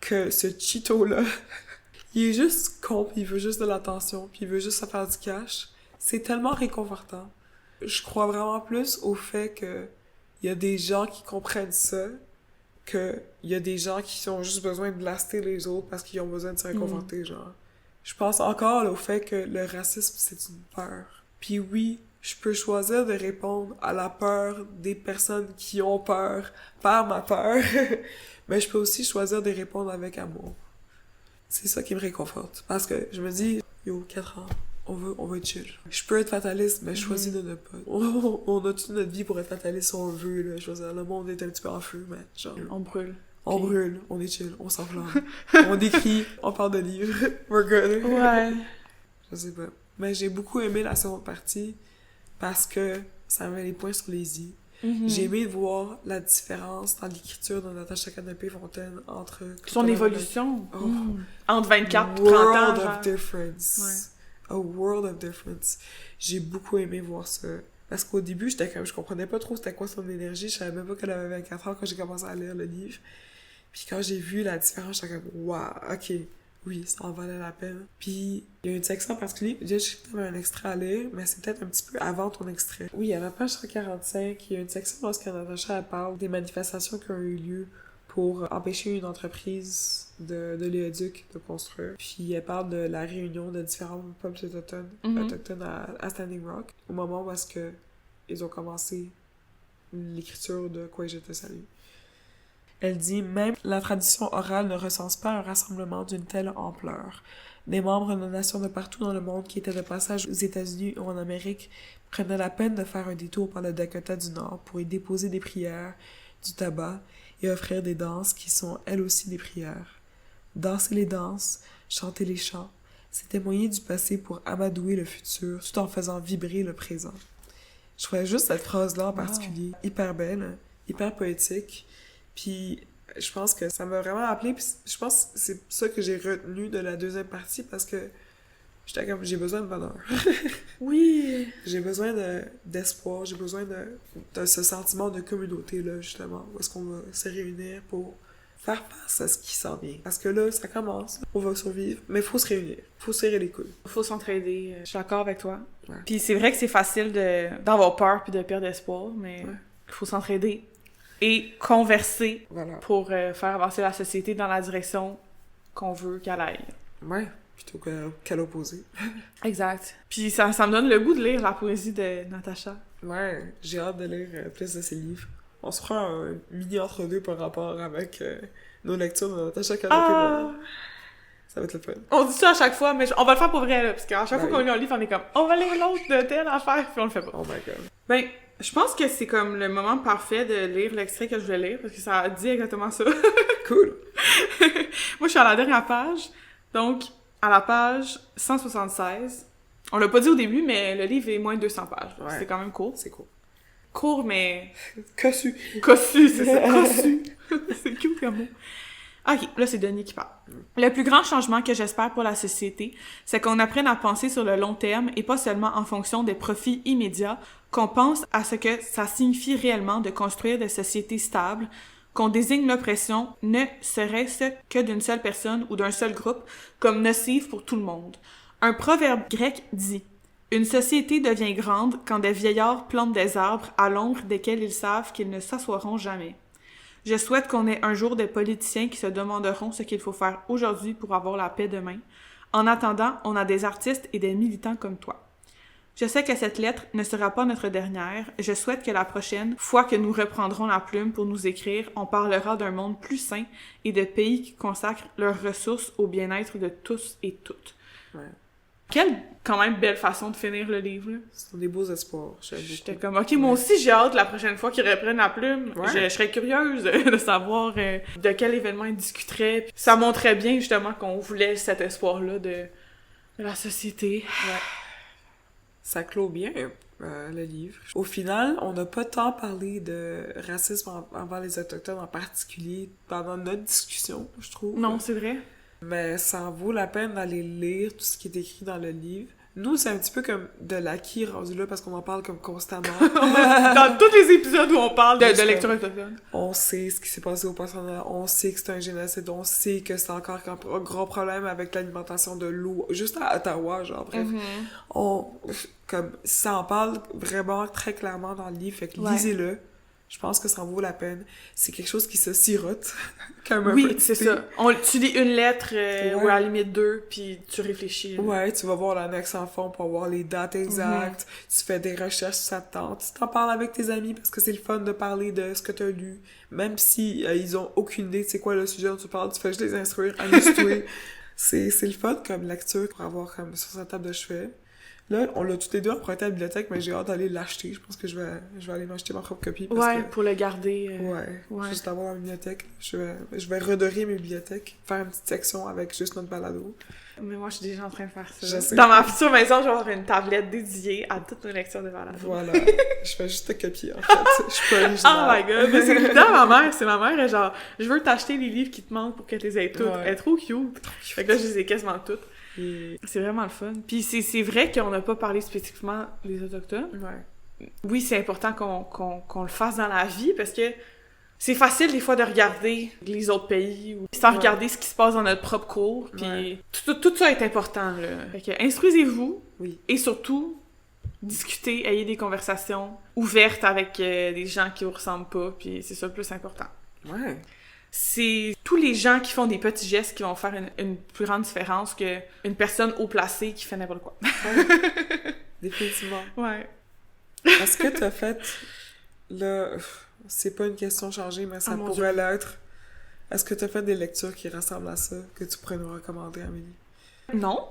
que ce Cheeto-là, il est juste con, pis il veut juste de l'attention, puis il veut juste se faire du cash, c'est tellement réconfortant. Je crois vraiment plus au fait que il y a des gens qui comprennent ça, qu'il y a des gens qui ont juste besoin de blaster les autres parce qu'ils ont besoin de se réconforter, genre. Je pense encore là, au fait que le racisme, c'est une peur. Puis oui, je peux choisir de répondre à la peur des personnes qui ont peur par ma peur, mais je peux aussi choisir de répondre avec amour. C'est ça qui me réconforte. Parce que je me dis, yo, 4 ans, on va être chill. Je peux être fataliste, mais je choisis de ne pas. On a toute notre vie pour être fataliste si on veut, là. Je veux dire, le monde est un petit peu en feu, mais genre... On brûle. On brûle, on est chill, on s'enflamme. On écrit, on parle de livres. We're good. Ouais. Je sais pas. Mais j'ai beaucoup aimé la seconde partie parce que ça met les points sur les i. J'ai aimé voir la différence dans l'écriture de Natacha Canapé-Fontaine entre... Son évolution. Entre 24 et 30 ans. World genre. of difference. Ouais. A world of difference. J'ai beaucoup aimé voir ça. Parce qu'au début, j'étais comme... Je comprenais pas trop c'était quoi son énergie. Je savais même pas qu'elle avait 24 ans quand j'ai commencé à lire le livre. Puis quand j'ai vu la différence, j'étais comme... Waouh, ok. Oui, ça en valait la peine. Puis, il y a une section en particulier, j'ai un extrait à lire, mais c'est peut-être un petit peu avant ton extrait. Oui, à la page 145, il y a une section lorsque Natacha parle des manifestations qui ont eu lieu pour empêcher une entreprise de l'éduc de construire. Puis elle parle de la réunion de différents peuples autochtones à Standing Rock, au moment où est-ce que ils ont commencé l'écriture de Quoi je te salue. Elle dit « Même la tradition orale ne recense pas un rassemblement d'une telle ampleur. Des membres de nations de partout dans le monde qui étaient de passage aux États-Unis ou en Amérique prenaient la peine de faire un détour par le Dakota du Nord pour y déposer des prières, du tabac et offrir des danses qui sont elles aussi des prières. Danser les danses, chanter les chants, c'est témoigner du passé pour amadouer le futur tout en faisant vibrer le présent. » Je trouvais juste cette phrase-là en particulier hyper belle, hyper poétique. Puis je pense que ça m'a vraiment appelé, puis je pense que c'est ça que j'ai retenu de la deuxième partie, parce que j'étais comme, j'ai besoin de bonheur. Oui! J'ai besoin d'espoir, j'ai besoin de ce sentiment de communauté-là, justement, où est-ce qu'on va se réunir pour faire face à ce qui s'en vient. Parce que là, ça commence, on va survivre, mais il faut se réunir, il faut serrer les coudes. Faut s'entraider, je suis d'accord avec toi. Ouais. Puis c'est vrai que c'est facile d'avoir peur puis de perdre espoir, mais il faut s'entraider. Et converser pour faire avancer la société dans la direction qu'on veut qu'elle aille. Ouais, plutôt qu'à l'opposé. Exact. Puis ça me donne le goût de lire la poésie de Natacha. Ouais, j'ai hâte de lire plus de ses livres. On se fera un mini entre-deux par rapport avec nos lectures de Natacha Canapé. Ça va être le fun. On dit ça à chaque fois, mais on va le faire pour vrai, là, parce qu'à chaque fois qu'on lit un livre, on est comme « On va lire l'autre de telle affaire », puis on le fait pas. Oh my god. Ben, je pense que c'est comme le moment parfait de lire l'extrait que je voulais lire, parce que ça dit exactement ça. Cool! Moi, je suis à la dernière page, donc à la page 176. On l'a pas dit au début, mais le livre est moins de 200 pages. Ouais. C'est quand même court. C'est court. Court, mais... Cossu. Cossu, c'est ça, cossu. C'est cute comme mot. Ok, là, c'est Denis qui parle. Le plus grand changement que j'espère pour la société, c'est qu'on apprenne à penser sur le long terme et pas seulement en fonction des profits immédiats, qu'on pense à ce que ça signifie réellement de construire des sociétés stables, qu'on désigne l'oppression ne serait-ce que d'une seule personne ou d'un seul groupe comme nocive pour tout le monde. Un proverbe grec dit « Une société devient grande quand des vieillards plantent des arbres à l'ombre desquels ils savent qu'ils ne s'assoiront jamais. » Je souhaite qu'on ait un jour des politiciens qui se demanderont ce qu'il faut faire aujourd'hui pour avoir la paix demain. En attendant, on a des artistes et des militants comme toi. Je sais que cette lettre ne sera pas notre dernière. Je souhaite que la prochaine fois que nous reprendrons la plume pour nous écrire, on parlera d'un monde plus sain et de pays qui consacrent leurs ressources au bien-être de tous et toutes. Ouais. Quelle, quand même, belle façon de finir le livre, là. Ce sont des beaux espoirs. J'étais comme, OK, moi aussi, j'ai hâte la prochaine fois qu'ils reprennent la plume. Je serais curieuse de savoir de quel événement ils discuteraient. Puis ça montrait bien, justement, qu'on voulait cet espoir-là de la société. Ouais. Ça clôt bien le livre. Au final, on n'a pas tant parlé de racisme envers les Autochtones en particulier pendant notre discussion, je trouve. Non, c'est vrai. Mais ça en vaut la peine d'aller lire tout ce qui est écrit dans le livre. Nous, c'est un petit peu comme de l'acquis rendu là parce qu'on en parle comme constamment. Dans tous les épisodes où on parle de lecture autochtone. On sait ce qui s'est passé au personnel, on sait que c'est un génocide, on sait que c'est encore un gros problème avec l'alimentation de l'eau, juste à Ottawa, genre, bref. Ça en parle vraiment très clairement dans le livre, fait que lisez-le. Je pense que ça en vaut la peine. C'est quelque chose qui se sirote, comme un oui, petit c'est ça. Tu lis une lettre, ou à la limite 2, puis tu réfléchis. Ouais, tu vas voir l'annexe en fond pour voir les dates exactes. Tu fais des recherches sur ça te tente. Tu t'en parles avec tes amis parce que c'est le fun de parler de ce que t'as lu. Même si ils ont aucune idée de c'est quoi le sujet dont tu parles, tu fais juste les instruire, amuse-toi. c'est le fun comme lecture pour avoir comme sur sa table de chevet. Là, on l'a tous les deux emprunté à la bibliothèque, mais j'ai hâte d'aller l'acheter. Je pense que je vais aller m'acheter ma propre copie. Parce que... pour le garder. Juste l'avoir dans la bibliothèque. Je vais redorer mes bibliothèques, faire une petite section avec juste notre balado. Mais moi, je suis déjà en train de faire ça. Je sais. Dans ma future maison, je vais avoir une tablette dédiée à toutes nos lectures de balado. Voilà. Je fais juste te copier, en fait. Je suis pas originale. Oh my god! Mais c'est évident, ma mère. C'est ma mère, elle est genre, je veux t'acheter les livres qui te manquent pour que tu les aies toutes. Elle est trop cute. Fait que là, je les ai quasiment toutes. Et... C'est vraiment le fun. Puis c'est vrai qu'on n'a pas parlé spécifiquement des Autochtones. Ouais. Oui, c'est important qu'on le fasse dans la vie parce que c'est facile des fois de regarder les autres pays ou sans regarder ce qui se passe dans notre propre cours. Puis tout ça est important, là. Fait que instruisez-vous et surtout discutez, ayez des conversations ouvertes avec des gens qui vous ressemblent pas. Puis c'est ça le plus important. Ouais. C'est tous les gens qui font des petits gestes qui vont faire une plus grande différence qu'une personne haut placée qui fait n'importe quoi. Ouais. Définitivement. Ouais. Est-ce que t'as fait... Là, c'est pas une question changée, mais ça pourrait l'être. Est-ce que t'as fait des lectures qui ressemblent à ça, que tu pourrais nous recommander, Amélie? Non.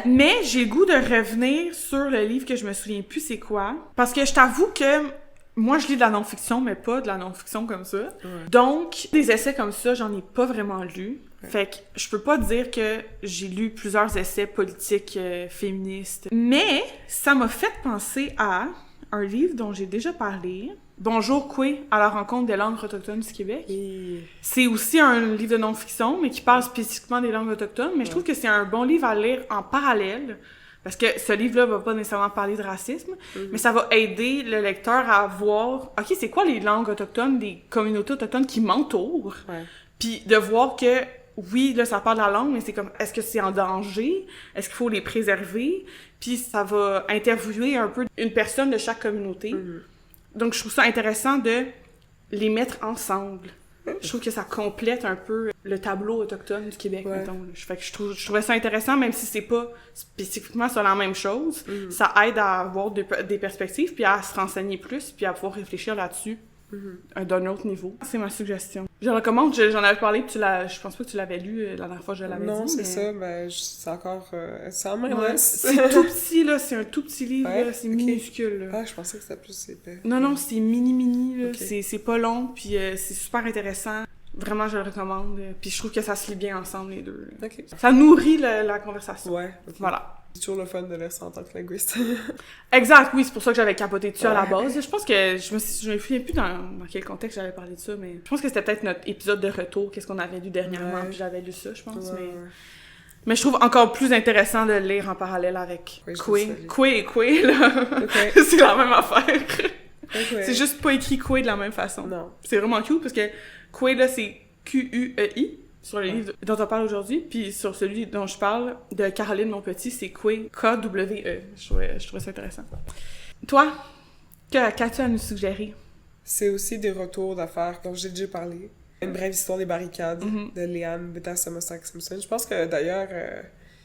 Mais j'ai le goût de revenir sur le livre que je me souviens plus c'est quoi. Parce que je t'avoue que... Moi, je lis de la non-fiction, mais pas de la non-fiction comme ça. Ouais. Donc, des essais comme ça, j'en ai pas vraiment lu. Ouais. Fait que je peux pas dire que j'ai lu plusieurs essais politiques féministes. Mais ça m'a fait penser à un livre dont j'ai déjà parlé. Bonjour, Koué, à la rencontre des langues autochtones du Québec. Et... C'est aussi un livre de non-fiction, mais qui parle spécifiquement des langues autochtones. Mais je trouve que c'est un bon livre à lire en parallèle. Parce que ce livre-là va pas nécessairement parler de racisme, mais ça va aider le lecteur à voir, OK, c'est quoi les langues autochtones des communautés autochtones qui m'entourent? Ouais. Puis de voir que, oui, là, ça parle de la langue, mais c'est comme, est-ce que c'est en danger? Est-ce qu'il faut les préserver? Puis ça va interviewer un peu une personne de chaque communauté. Donc, je trouve ça intéressant de les mettre ensemble. Je trouve que ça complète un peu le tableau autochtone du Québec, mettons. Fait que je trouvais ça intéressant, même si c'est pas spécifiquement sur la même chose. Ça aide à avoir des perspectives, puis à se renseigner plus, puis à pouvoir réfléchir là-dessus d'un autre niveau. C'est ma suggestion. Je le recommande, j'en avais parlé, puis je pense pas que tu l'avais lu la dernière fois que je l'avais dit. Non, c'est ça, mais c'est encore... c'est en même c'est tout petit, là, c'est un tout petit livre, là, c'est minuscule. Là. Ah, je pensais que c'était plus épais. Non, c'est mini, là, c'est pas long, puis c'est super intéressant. Vraiment, je le recommande, puis je trouve que ça se lit bien ensemble, les deux. Okay. Ça nourrit la conversation. Ouais. Okay. Voilà. C'est toujours le fun de lire ça en tant que linguiste. Exact, oui, c'est pour ça que j'avais capoté dessus à la base. Je pense que je me souviens plus dans quel contexte j'avais parlé de ça, mais je pense que c'était peut-être notre épisode de retour, qu'est-ce qu'on avait lu dernièrement, puis j'avais lu ça, je pense, mais je trouve encore plus intéressant de le lire en parallèle avec Koué et Koué, là. Okay. C'est la même affaire. Okay. C'est juste pas écrit Koué de la même façon. Non. C'est vraiment cute, parce que Koué, là, c'est Q-U-E-I. Sur le livre dont on parle aujourd'hui, puis sur celui dont je parle, de Caroline Monpetit, c'est Koué, K-W-E. Je trouvais ça intéressant. Toi, qu'as-tu à nous suggérer? C'est aussi des retours d'affaires dont j'ai déjà parlé. Une brève histoire des barricades de Leanne Betta-Samosak-Simpson. Je pense que d'ailleurs,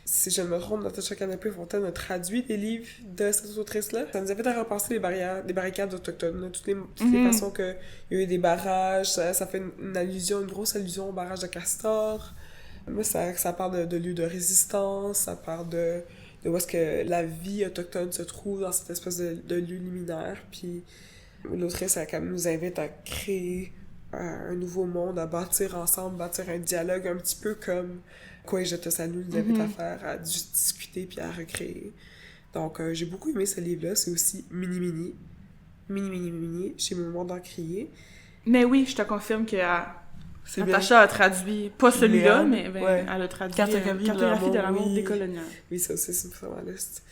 Si je ne me trompe, Natacha Canapé-Fontaine a traduit des livres de cette autrice-là. Ça nous a fait à repenser les barricades autochtones, là, toutes les façons qu'il y a eu des barrages, ça fait une grosse allusion au barrage de Castor. Moi, ça parle de lieux de résistance, ça parle de où est-ce que la vie autochtone se trouve dans cette espèce de lieu liminaire. Puis l'autrice, elle nous invite à créer un nouveau monde, à bâtir ensemble, bâtir un dialogue un petit peu comme Quoi je te salue nous invite à faire, à discuter puis à recréer. Donc, j'ai beaucoup aimé ce livre-là. C'est aussi mini, chez Mémoire d'Encrier. Mais oui, je te confirme que Natacha a traduit, pas celui-là, mais ouais. Elle a traduit Cartographie de l'amour décolonial. Oui, ça aussi, c'est sur ma liste.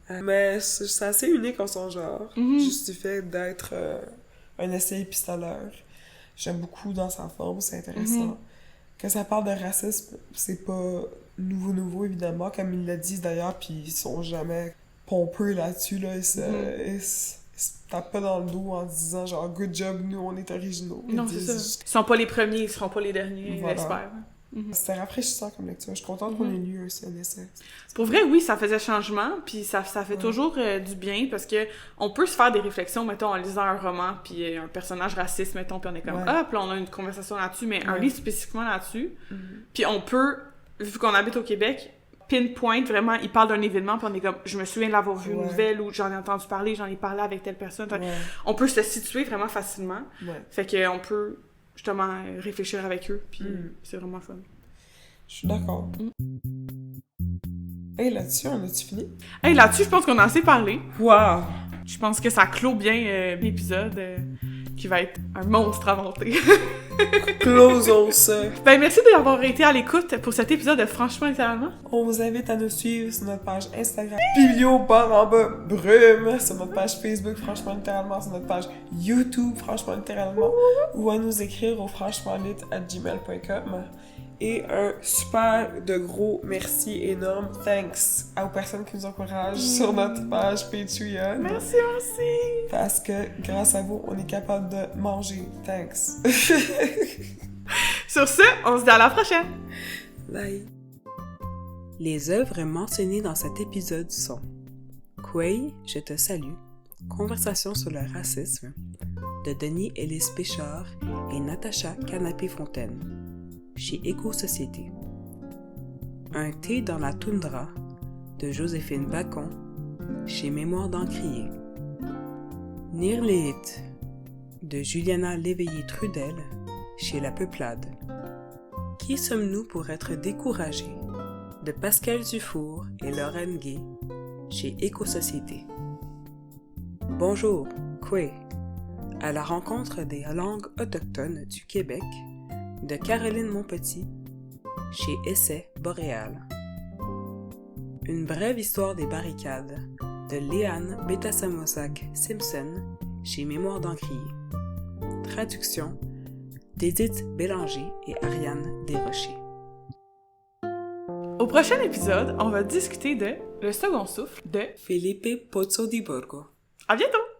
Mais c'est assez unique en son genre, juste du fait d'être un essai épistolaire. J'aime beaucoup dans sa forme, c'est intéressant. Que ça parle de racisme, c'est pas nouveau, évidemment, comme ils le disent d'ailleurs, puis ils sont jamais pompeux là-dessus, là. Ils se tapent pas dans le dos en disant genre « good job, nous, on est originaux ». Non, c'est ça. Ils sont pas les premiers, ils seront pas les derniers, voilà. j'espère. C'était rafraîchissant comme lecture. Je suis contente qu'on ait lu un essai. Pour vrai, oui, ça faisait changement, puis ça fait toujours du bien, parce que on peut se faire des réflexions, mettons, en lisant un roman, puis un personnage raciste, mettons, puis on est comme « ah », puis là, on a une conversation là-dessus, mais un livre spécifiquement là-dessus. Puis on peut, vu qu'on habite au Québec, pinpoint, vraiment, il parle d'un événement, puis on est comme « je me souviens de l'avoir vu une nouvelle », ou « j'en ai entendu parler, j'en ai parlé avec telle personne ». On peut se situer vraiment facilement. Fait qu'on peut, justement, réfléchir avec eux, puis c'est vraiment fun. Je suis d'accord. Hey, là-dessus, on a-tu fini? Hey, là-dessus, je pense qu'on a assez parlé. Wow! Je pense que ça clôt bien l'épisode qui va être un monstre à monter. Closons ça! Ben, merci d'avoir été à l'écoute pour cet épisode de Franchement Littéralement. On vous invite à nous suivre sur notre page Instagram Biblio_Brume, sur notre page Facebook Franchement Littéralement, sur notre page YouTube Franchement Littéralement, ou à nous écrire au franchemanslit@gmail.com. Et un super de gros merci énorme, thanks aux personnes qui nous encouragent sur notre page Patreon. Merci. Parce que grâce à vous, on est capable de manger. Thanks. Sur ce, on se dit à la prochaine. Bye. Les œuvres mentionnées dans cet épisode sont Quay, je te salue, Conversation sur le racisme, de Denis Ellis Péchard et Natacha Canapé-Fontaine, chez Éco-Société. Un thé dans la toundra, de Joséphine Bacon, chez Mémoire d'Encrier. Nirléit, de Juliana Léveillé-Trudel, chez La Peuplade. Qui sommes-nous pour être découragés, de Pascal Dufour et Lorraine Gay, chez Éco-Société. Bonjour, Quay, à la rencontre des langues autochtones du Québec, de Caroline Montpetit, chez Essai Boréal. Une brève histoire des barricades, de Léane Bétassamosac-Simpson, chez Mémoire d'Encrier. Traduction d'Édith Bélanger et Ariane Desrochers. Au prochain épisode, on va discuter de Le second souffle de Felipe Pozzo di Borgo. À bientôt!